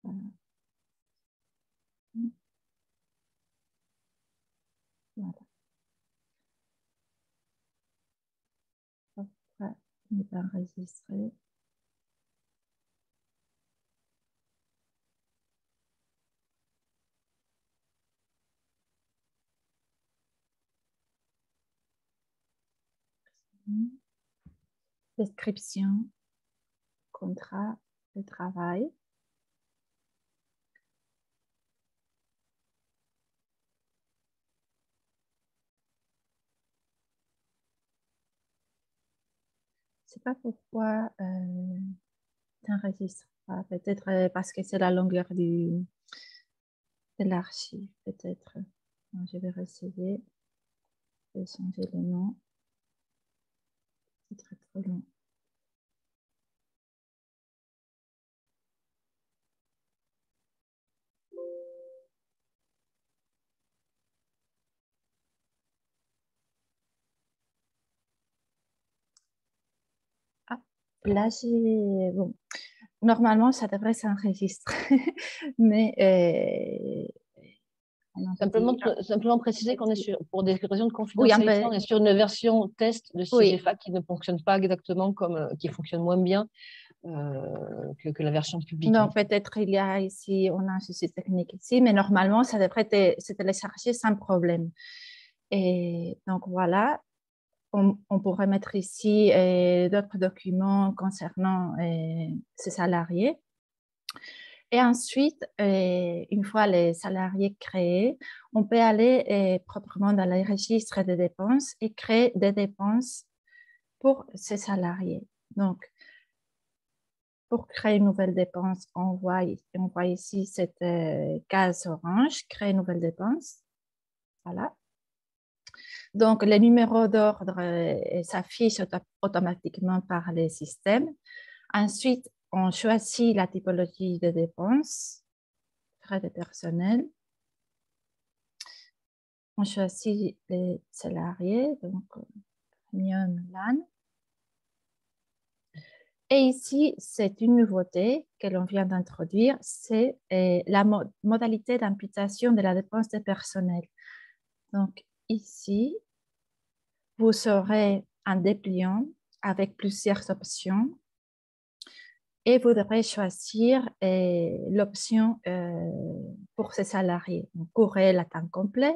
Speaker 5: Voilà. Voilà. Après, on est enregistré. Description, contrat de travail. Je ne sais pas pourquoi tu n'enregistres pas. Peut-être parce que c'est la longueur de l'archive. Peut-être. Je vais essayer de changer le nom. C'est très trop long. Ah, là, bon. Normalement, ça devrait s'enregistrer, mais
Speaker 6: Simplement préciser qu'on est pour des raisons de confidentialité, on est sur une version test de CIGEFA qui ne fonctionne pas exactement qui fonctionne moins bien que la version publique.
Speaker 5: Donc, peut-être il y a ici, on a un souci technique ici, mais normalement, ça devrait se télécharger sans problème. Et donc, voilà. On pourrait mettre ici d'autres documents concernant ces salariés. Et ensuite, une fois les salariés créés, on peut aller proprement dans les registres des dépenses et créer des dépenses pour ces salariés. Donc, pour créer une nouvelle dépense, on voit ici cette case orange, créer une nouvelle dépense. Voilà. Donc, le numéro d'ordre s'affiche automatiquement par les systèmes. Ensuite, on choisit la typologie de dépenses, frais de personnel. On choisit les salariés, donc premium LAN. Et ici, c'est une nouveauté que l'on vient d'introduire, c'est la modalité d'imputation de la dépense de personnel. Donc ici, vous aurez un dépliant avec plusieurs options et vous devrez choisir l'option pour ces salariés. Coût réel à temps complet,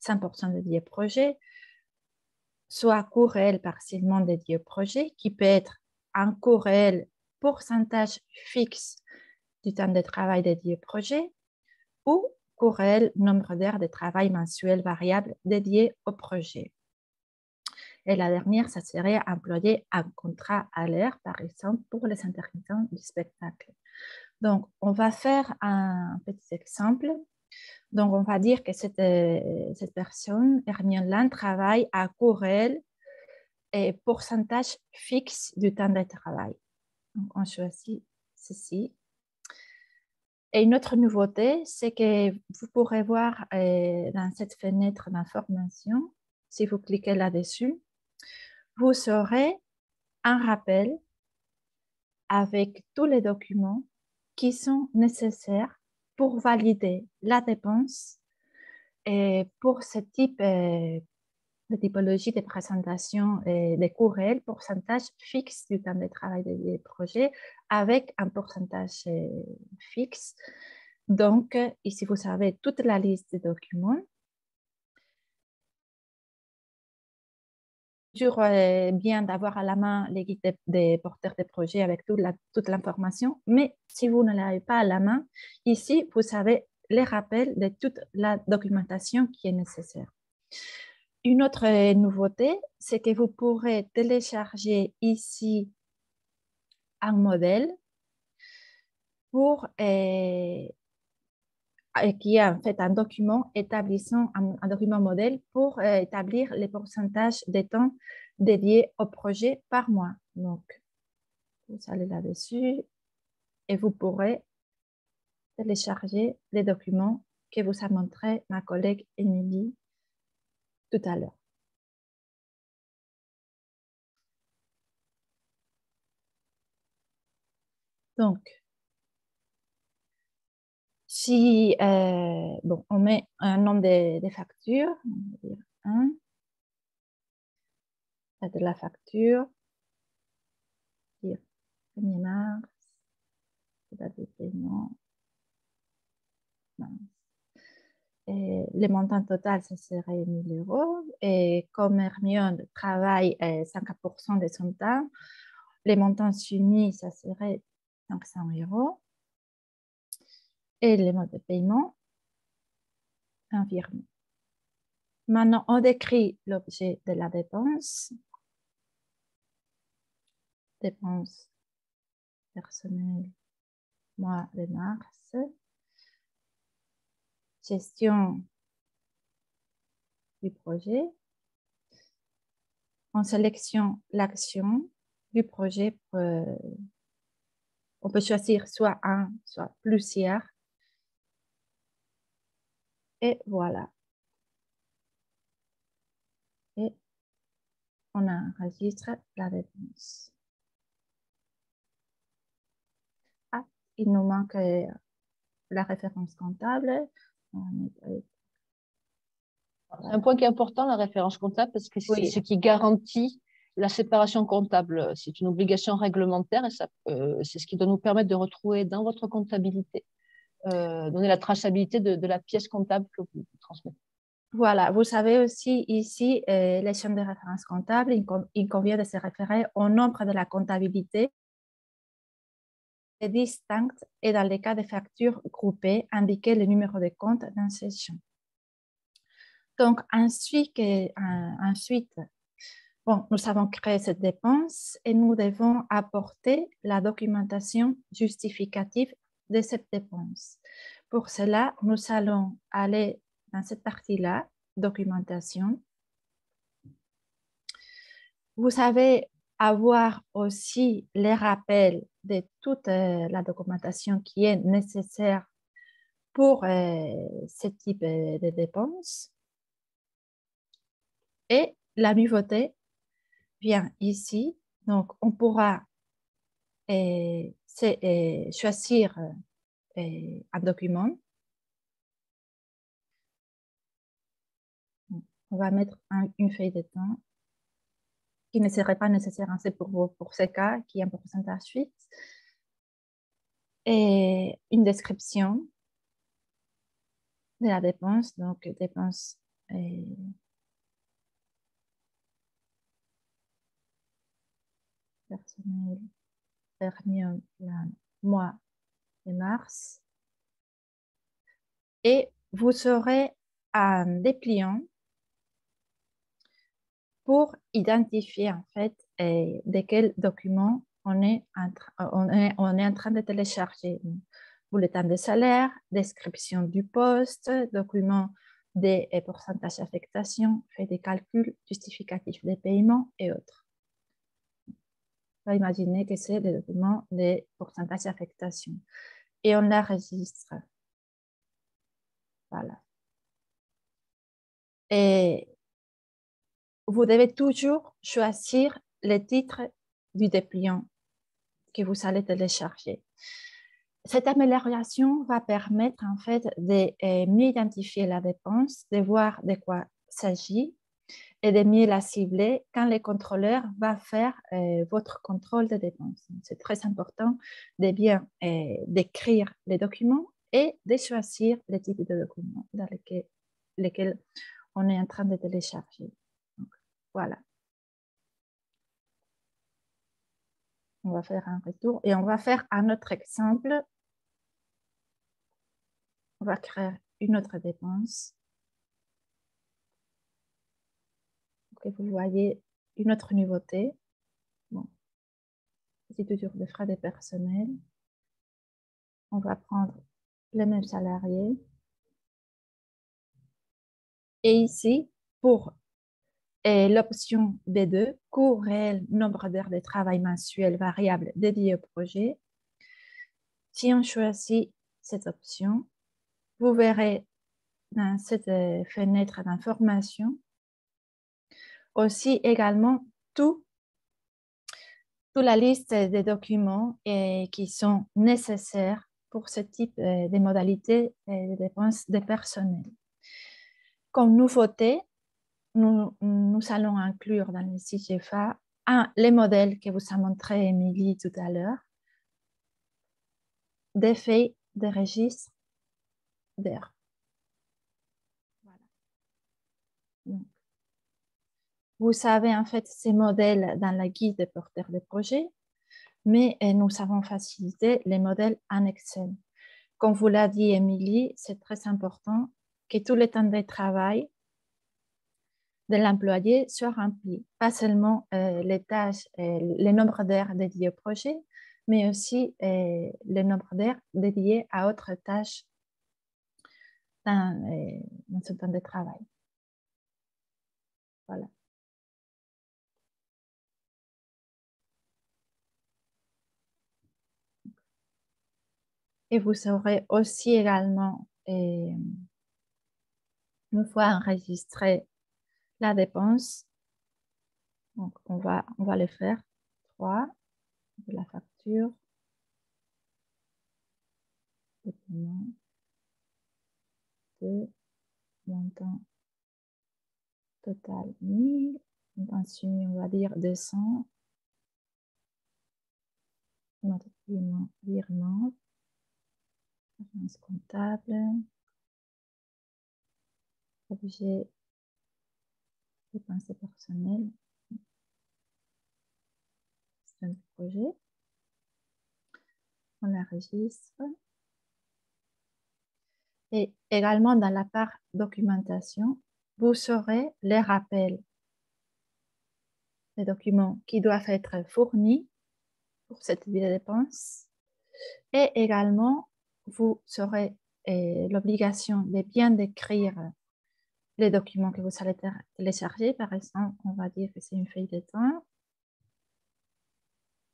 Speaker 5: 100% dédié au projet, soit coût réel partiellement dédié au projet, qui peut être un coût réel pourcentage fixe du temps de travail dédié au projet ou coût réel nombre d'heures de travail mensuel variable dédié au projet. Et la dernière, ça serait employer un contrat à l'heure, par exemple, pour les intermittents du spectacle. Donc, on va faire un petit exemple. Donc, on va dire que cette personne, Hermione Land, travaille à coût réel et pourcentage fixe du temps de travail. Donc, on choisit ceci. Et une autre nouveauté, c'est que vous pourrez voir dans cette fenêtre d'information, si vous cliquez là-dessus, vous aurez un rappel avec tous les documents qui sont nécessaires pour valider la dépense et pour ce type de typologie de présentation des coûts réels, pourcentage fixe du temps de travail des projets avec un pourcentage fixe. Donc, ici, vous avez toute la liste de documents. Toujours bien d'avoir à la main les guides des porteurs de projets avec toute l'information, mais si vous ne l'avez pas à la main, ici, vous avez les rappels de toute la documentation qui est nécessaire. Une autre nouveauté, c'est que vous pourrez télécharger ici un modèle pour qui est en fait un document établissant un document modèle pour établir les pourcentages de temps dédiés au projet par mois. Donc, vous allez là-dessus et vous pourrez télécharger les documents que vous a montré ma collègue Émilie tout à l'heure. Donc, si bon, on met un nom des factures, on va dire 1, de la facture, dire 1er mars, date de paiement, et le montant total, ce serait 1 000 €. Et comme Hermione travaille 50% de son temps, les montants soumis, ça serait 500 €. Et les modes de paiement, un virement. Maintenant, on décrit l'objet de la dépense. Dépense personnelle, mois de mars. Gestion du projet. On sélectionne l'action du projet. On peut choisir soit un, soit plusieurs. Et voilà. Et on enregistre la dépense. Ah, il nous manque la référence comptable.
Speaker 6: Un point qui est important, la référence comptable, parce que c'est ce qui garantit la séparation comptable. C'est une obligation réglementaire et c'est ce qui doit nous permettre de retrouver dans votre comptabilité, donner la traçabilité de la pièce comptable que vous transmettez.
Speaker 5: Voilà, vous savez aussi ici, les champs de référence comptable, il convient de se référer au nombre de la comptabilité distinctes et dans les cas de factures groupées, indiquer le numéro de compte dans ce champ. Donc, ensuite, bon, nous avons créé cette dépense et nous devons apporter la documentation justificative de cette dépense. Pour cela, nous allons aller dans cette partie-là, documentation. Vous savez avoir aussi les rappels de toute la documentation qui est nécessaire pour ce type de dépenses. Et la nouveauté vient ici. Donc, on pourra choisir un document. On va mettre une feuille de temps qui ne serait pas nécessaire pour ce cas, qui est un pourcentage fixe. Et une description de la dépense, donc dépense personnelle dernier mois de mars. Et vous aurez un dépliant pour identifier en fait de quel document on est en train de télécharger. Bulletin de salaire, description du poste, document des pourcentages d'affectation, fait des calculs justificatifs des paiements et autres. On va imaginer que c'est le document des pourcentages d'affectation. Et on l'enregistre. Voilà. Et vous devez toujours choisir le titre du dépliant que vous allez télécharger. Cette amélioration va permettre en fait de mieux identifier la dépense, de voir de quoi il s'agit et de mieux la cibler quand le contrôleur va faire votre contrôle de dépenses. C'est très important de bien décrire les documents et de choisir le type de document dans lequel on est en train de télécharger. Donc, voilà. On va faire un retour et on va faire un autre exemple. On va créer une autre dépense. Pour que vous voyez une autre nouveauté. Bon. C'est toujours des frais de personnel. On va prendre les mêmes salariés. Et ici, pour l'option B2, coût réel, nombre d'heures de travail mensuel variable dédié au projet. Si on choisit cette option, vous verrez dans cette fenêtre d'information aussi également toute la liste des documents qui sont nécessaires pour ce type de modalités de dépenses de personnel. Comme nouveauté, nous allons inclure dans le CGFA les modèles que vous a montré Émilie tout à l'heure, des feuilles de registre d'heures. Voilà. Donc, vous savez en fait ces modèles dans la guide des porteurs de projet, mais nous avons facilité les modèles en Excel. Comme vous l'a dit Émilie, c'est très important que tous les temps de travail de l'employé soit rempli. Pas seulement les tâches, le nombre d'heures dédiées au projet, mais aussi le nombre d'heures dédiées à autres tâches dans ce temps de travail. Voilà. Et vous aurez aussi également, une fois enregistré la dépense, donc on va le faire 3 de la facture, le paiement, 2, montant total 1000, mention on va dire 200, notre paiement, virement, agence comptable, objet, dépenses personnelles, gestion du projet. On enregistre. Et également dans la part documentation, vous saurez les rappels des documents qui doivent être fournis pour cette dépense. Et également, vous aurez l'obligation de bien décrire les documents que vous allez télécharger. Par exemple, on va dire que c'est une feuille de temps.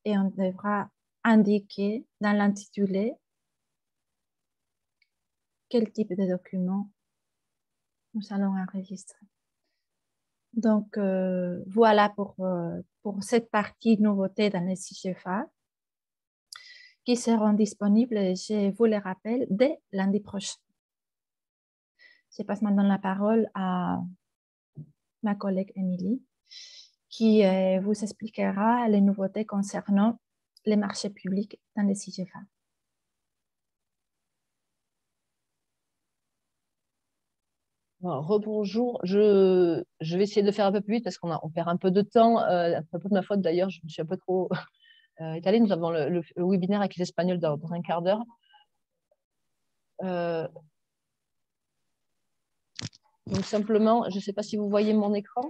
Speaker 5: Et on devra indiquer dans l'intitulé quel type de document nous allons enregistrer. Donc, voilà pour cette partie nouveauté dans les CIGEFA qui seront disponibles, je vous les rappelle, dès lundi prochain. Je passe maintenant la parole à ma collègue Émilie qui vous expliquera les nouveautés concernant les marchés publics dans les CIGEFA.
Speaker 6: Rebonjour, je vais essayer de faire un peu plus vite parce qu'on perd un peu de temps, un peu de ma faute d'ailleurs, je me suis un peu trop étalée. Nous avons le webinaire avec les Espagnols dans un quart d'heure. Donc simplement, je ne sais pas si vous voyez mon écran.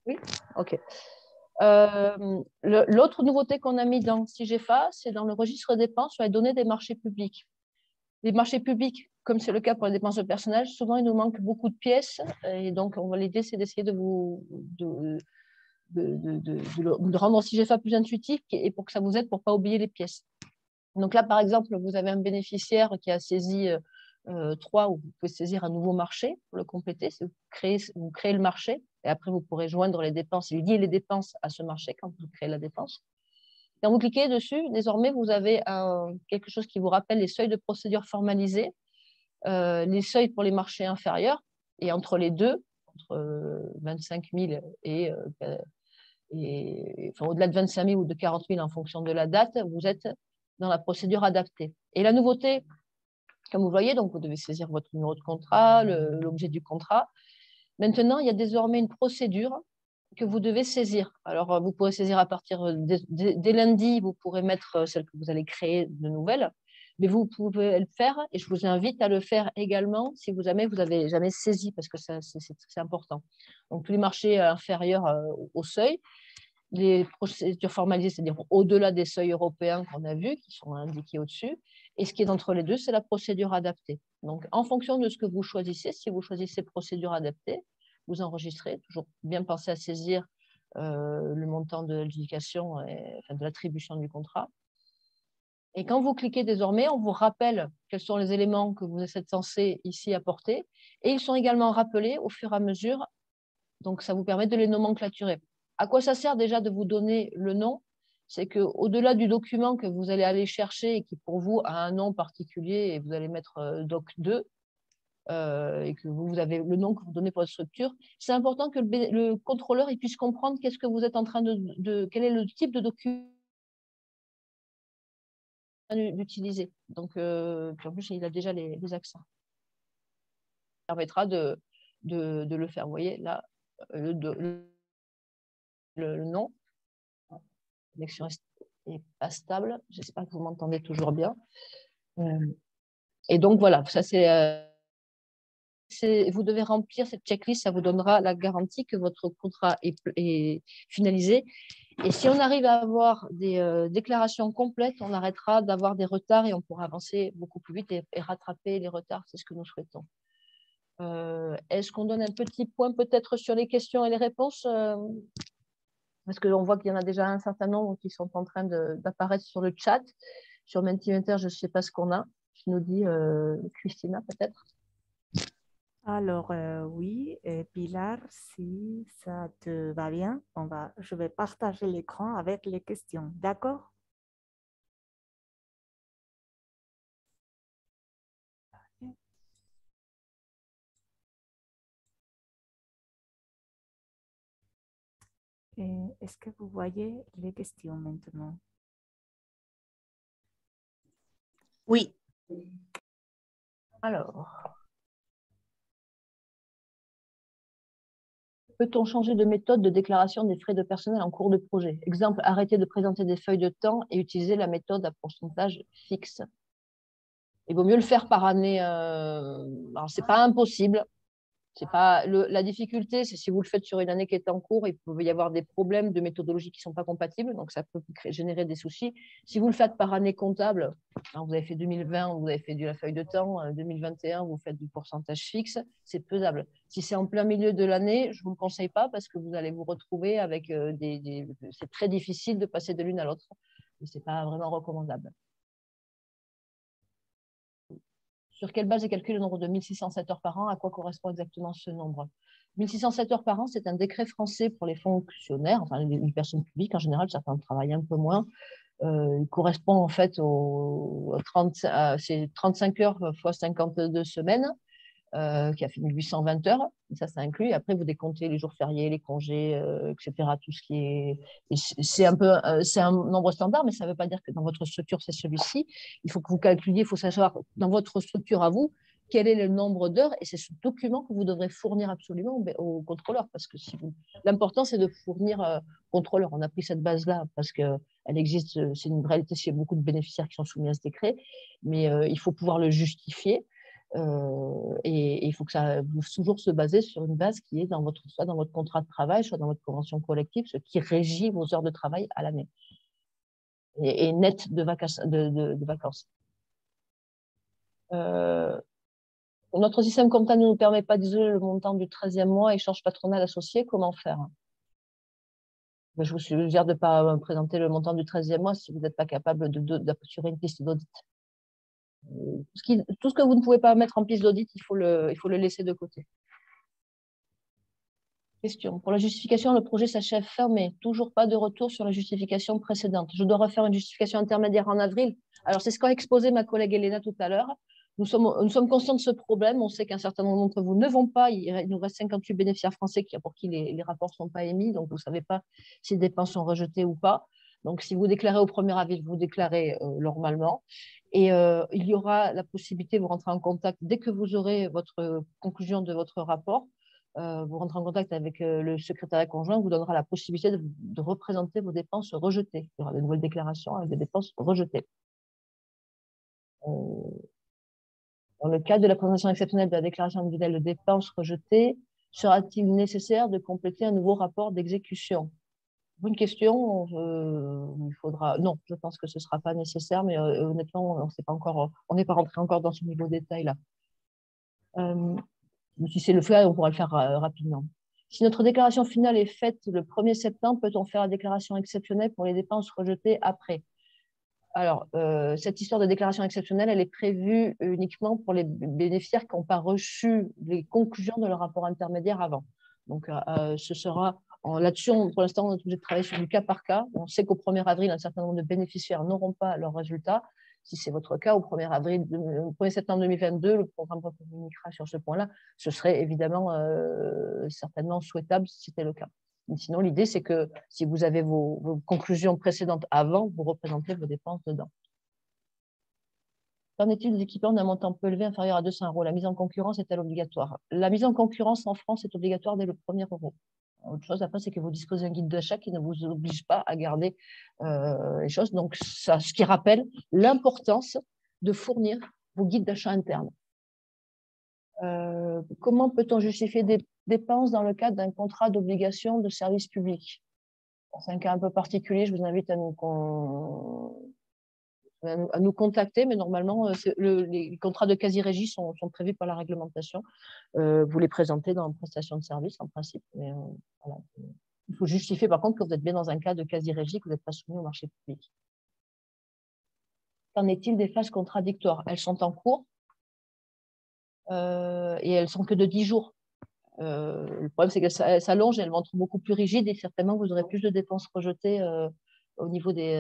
Speaker 6: Oui, ok. L'autre nouveauté qu'on a mis dans CIGEFA, c'est dans le registre des dépenses sur les données des marchés publics. Les marchés publics, comme c'est le cas pour les dépenses de personnel, souvent il nous manque beaucoup de pièces et donc l'idée c'est d'essayer de rendre CIGEFA plus intuitif et pour que ça vous aide pour ne pas oublier les pièces. Donc là, par exemple, vous avez un bénéficiaire qui a saisi 3 ou vous pouvez saisir un nouveau marché pour le compléter. Vous créez le marché et après vous pourrez joindre les dépenses et lier les dépenses à ce marché quand vous créez la dépense. Quand vous cliquez dessus, désormais, vous avez quelque chose qui vous rappelle les seuils de procédure formalisés, les seuils pour les marchés inférieurs, et entre les deux, entre 25 000 et enfin, au-delà de 25 000 ou de 40 000 en fonction de la date, vous êtes dans la procédure adaptée. Et la nouveauté, comme vous voyez, donc vous devez saisir votre numéro de contrat, l'objet du contrat. Maintenant, il y a désormais une procédure que vous devez saisir. Alors, vous pourrez saisir à partir dès lundi, vous pourrez mettre celle que vous allez créer de nouvelles, mais vous pouvez le faire, et je vous invite à le faire également si vous n'avez jamais saisi, parce que c'est important. Donc, tous les marchés inférieurs au seuil, les procédures formalisées, c'est-à-dire au-delà des seuils européens qu'on a vus, qui sont indiqués au-dessus, et ce qui est entre les deux, c'est la procédure adaptée. Donc, en fonction de ce que vous choisissez, si vous choisissez procédure adaptée, vous enregistrez, toujours bien penser à saisir le montant de l'adjudication, enfin de l'attribution du contrat. Et quand vous cliquez désormais, on vous rappelle quels sont les éléments que vous êtes censé ici apporter, et ils sont également rappelés au fur et à mesure, donc ça vous permet de les nomenclaturer. À quoi ça sert déjà de vous donner le nom? C'est qu'au-delà du document que vous allez aller chercher et qui pour vous a un nom particulier et vous allez mettre doc 2, et que vous avez le nom que vous donnez pour votre structure, c'est important que le contrôleur il puisse comprendre qu'est-ce que vous êtes en train quel est le type de document d'utiliser. Donc, puis en plus, il a déjà les accents. Ça permettra de le faire. Vous voyez, là, le nom. La connexion n'est pas stable. J'espère que vous m'entendez toujours bien. Et donc, voilà, ça c'est... vous devez remplir cette checklist, ça vous donnera la garantie que votre contrat est finalisé. Et si on arrive à avoir des déclarations complètes, on arrêtera d'avoir des retards et on pourra avancer beaucoup plus vite et rattraper les retards. C'est ce que nous souhaitons. Est-ce qu'on donne un petit point peut-être sur les questions et les réponses parce qu'on voit qu'il y en a déjà un certain nombre qui sont en train d'apparaître sur le chat. Sur Mentimeter, je ne sais pas ce qu'on a. Je nous dis Christina peut-être.
Speaker 7: Alors, oui, Pilar, si ça te va bien, je vais partager l'écran avec les questions. D'accord? Est-ce que vous voyez les questions maintenant?
Speaker 1: Oui.
Speaker 6: Alors, Peut-on changer de méthode de déclaration des frais de personnel en cours de projet? Exemple, arrêter de présenter des feuilles de temps et utiliser la méthode à pourcentage fixe. Il vaut mieux le faire par année. Alors, ce n'est pas impossible. La difficulté, c'est si vous le faites sur une année qui est en cours, il peut y avoir des problèmes de méthodologie qui ne sont pas compatibles, donc ça peut générer des soucis. Si vous le faites par année comptable, alors vous avez fait 2020, vous avez fait de la feuille de temps, 2021, vous faites du pourcentage fixe, c'est pesable. Si c'est en plein milieu de l'année, je ne vous le conseille pas parce que vous allez vous retrouver avec c'est très difficile de passer de l'une à l'autre et ce n'est pas vraiment recommandable. Sur quelle base est calculé le nombre de 1607 heures par an? À quoi correspond exactement ce nombre? 1607 heures par an, c'est un décret français pour les fonctionnaires, enfin les personnes publiques en général, certains travaillent un peu moins. Il correspond en fait c'est 35 heures fois 52 semaines, qui a fait 1820 heures. Et ça inclut. Après, vous décomptez les jours fériés, les congés, etc. Tout ce qui est. C'est un nombre standard, mais ça ne veut pas dire que dans votre structure, c'est celui-ci. Il faut que vous calculiez, il faut savoir dans votre structure à vous, quel est le nombre d'heures. Et c'est ce document que vous devrez fournir absolument au contrôleur. Parce que l'important, c'est de fournir au contrôleur. On a pris cette base-là parce qu'elle existe. C'est une réalité chez beaucoup de bénéficiaires qui sont soumis à ce décret. Mais il faut pouvoir le justifier. Et il faut que ça toujours se baser sur une base qui est soit dans votre contrat de travail, soit dans votre convention collective, ce qui régit vos heures de travail à l'année et net de vacances. Notre système comptable ne nous permet pas d'isoler le montant du 13e mois et charges patronales associées. Comment faire? Je vous suggère de ne pas présenter le montant du 13e mois si vous n'êtes pas capable d'assurer une piste d'audit. Tout ce que vous ne pouvez pas mettre en piste d'audit, il faut le laisser de côté. Question. Pour la justification, le projet s'achève fin mai. Toujours pas de retour sur la justification précédente. Je dois refaire une justification intermédiaire en avril. Alors, c'est ce qu'a exposé ma collègue Elena tout à l'heure. Nous sommes conscients de ce problème. On sait qu'un certain nombre d'entre vous ne vont pas. Il nous reste 58 bénéficiaires français pour qui les rapports ne sont pas émis. Donc, vous ne savez pas si les dépenses sont rejetées ou pas. Donc, si vous déclarez au 1er avril, vous déclarez normalement. Et il y aura la possibilité, vous rentrez en contact, dès que vous aurez votre conclusion de votre rapport, vous rentrez en contact avec le secrétariat conjoint, vous donnera la possibilité de représenter vos dépenses rejetées. Il y aura de nouvelles déclarations avec des dépenses rejetées. Dans le cadre de la présentation exceptionnelle de la déclaration individuelle de dépenses rejetées, sera-t-il nécessaire de compléter un nouveau rapport d'exécution? Une question, il faudra. Non, je pense que ce ne sera pas nécessaire, mais honnêtement, on n'est pas rentré encore dans ce niveau de détail-là. Si c'est le fait, on pourra le faire rapidement. Si notre déclaration finale est faite le 1er septembre, peut-on faire la déclaration exceptionnelle pour les dépenses rejetées après? Alors, cette histoire de déclaration exceptionnelle, elle est prévue uniquement pour les bénéficiaires qui n'ont pas reçu les conclusions de leur rapport intermédiaire avant. Donc, ce sera là-dessus, pour l'instant, on est obligé de travailler sur du cas par cas. On sait qu'au 1er avril, un certain nombre de bénéficiaires n'auront pas leurs résultats. Si c'est votre cas, au 1er septembre 2022, le programme communiquera sur ce point-là. Ce serait évidemment certainement souhaitable si c'était le cas. Mais sinon, l'idée, c'est que si vous avez vos conclusions précédentes avant, vous représentez vos dépenses dedans. Qu'en est-il des équipements d'un montant peu élevé inférieur à 200 €? La mise en concurrence est-elle obligatoire? La mise en concurrence en France est obligatoire dès le 1er euro. Autre chose, après, c'est que vous disposez d'un guide d'achat qui ne vous oblige pas à garder les choses. Donc, ce qui rappelle l'importance de fournir vos guides d'achat internes. Comment peut-on justifier des dépenses dans le cadre d'un contrat d'obligation de service public? C'est un cas un peu particulier, je vous invite à nous contacter, mais normalement, les contrats de quasi-régie sont prévus par la réglementation. Vous les présentez dans une prestation de service, en principe. Mais, voilà. Il faut justifier, par contre, que vous êtes bien dans un cas de quasi-régie, que vous n'êtes pas soumis au marché public. Qu'en est-il des phases contradictoires? Elles sont en cours et elles sont que de 10 jours. Le problème, c'est qu'elles s'allongent et elles vont être beaucoup plus rigides et certainement, vous aurez plus de dépenses rejetées au niveau des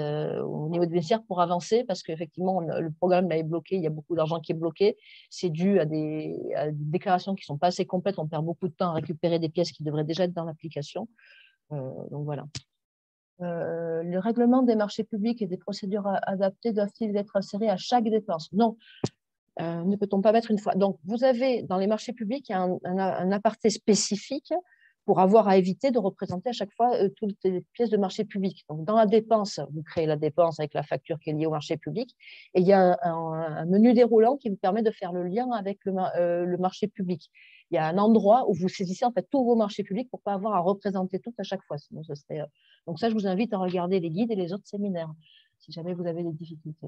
Speaker 6: bénéficiaires pour avancer parce qu'effectivement, le programme là est bloqué, il y a beaucoup d'argent qui est bloqué. C'est dû à des déclarations qui ne sont pas assez complètes. On perd beaucoup de temps à récupérer des pièces qui devraient déjà être dans l'application. Donc voilà. Le règlement des marchés publics et des procédures adaptées doivent-ils être insérés à chaque dépense? Non. Ne peut-on pas mettre une fois? Donc, vous avez dans les marchés publics un aparté spécifique pour avoir à éviter de représenter à chaque fois toutes les pièces de marché public. Donc, dans la dépense, vous créez la dépense avec la facture qui est liée au marché public, et il y a un menu déroulant qui vous permet de faire le lien avec le marché public. Il y a un endroit où vous saisissez en fait tous vos marchés publics pour ne pas avoir à représenter tout à chaque fois. Sinon, ce serait, Donc ça, je vous invite à regarder les guides et les autres séminaires, si jamais vous avez des difficultés.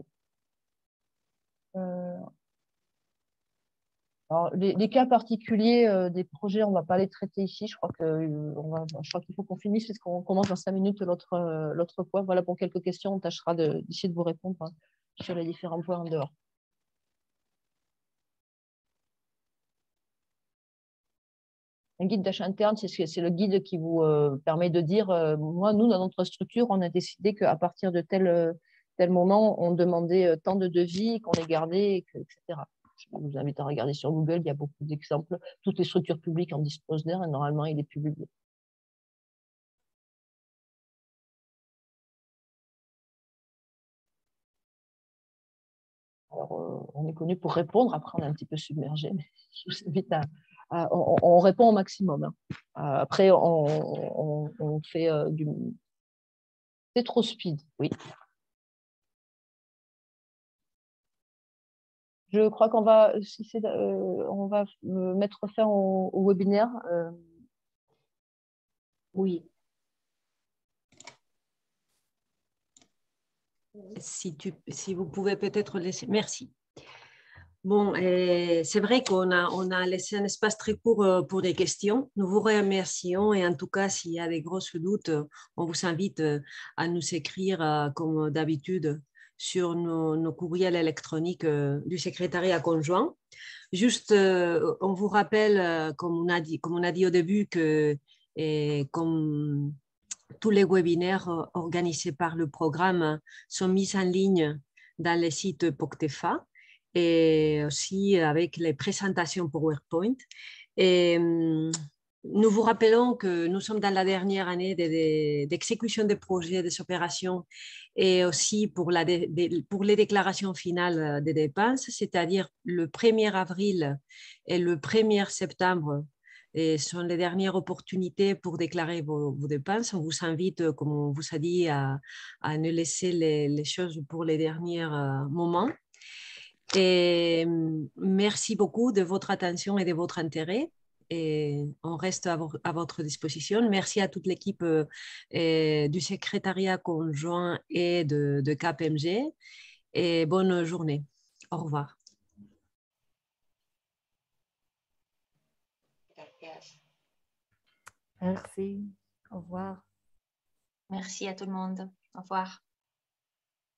Speaker 6: Alors, les cas particuliers des projets, on ne va pas les traiter ici. Je crois qu'il faut qu'on finisse parce qu'on commence dans 5 minutes l'autre point. Voilà pour quelques questions. On tâchera d'essayer de vous répondre sur les différents points en dehors. Un guide d'achat interne, c'est le guide qui vous permet de dire, nous, dans notre structure, on a décidé qu'à partir de tel moment, on demandait tant de devis, qu'on les gardait, etc. Je vous invite à regarder sur Google, il y a beaucoup d'exemples. Toutes les structures publiques en disposent d'un et normalement, il est publié. Alors, on est connu pour répondre, après on est un petit peu submergé, mais je vous invite on répond au maximum. Hein. Après, on fait du... C'est trop speed, oui. Je crois qu'on va, on va mettre fin au webinaire. Oui.
Speaker 1: Si vous pouvez peut-être laisser... Merci. Bon, c'est vrai qu'on a laissé un espace très court pour des questions. Nous vous remercions et en tout cas, s'il y a des grosses doutes, on vous invite à nous écrire comme d'habitude sur nos courriels électroniques du secrétariat conjoint. Juste, on vous rappelle, comme on a dit au début, que comme tous les webinaires organisés par le programme sont mis en ligne dans le site POCTEFA et aussi avec les présentations PowerPoint. Et nous vous rappelons que nous sommes dans la dernière année d'exécution des projets, des opérations et aussi pour les déclarations finales des dépenses, c'est-à-dire le 1er avril et le 1er septembre et sont les dernières opportunités pour déclarer vos dépenses. On vous invite, comme on vous a dit, à ne laisser les choses pour les derniers moments. Et merci beaucoup de votre attention et de votre intérêt. Et on reste à votre disposition. Merci à toute l'équipe du secrétariat conjoint et de KPMG. Et bonne journée. Au revoir.
Speaker 7: Merci. Au revoir.
Speaker 4: Merci à tout le monde. Au revoir.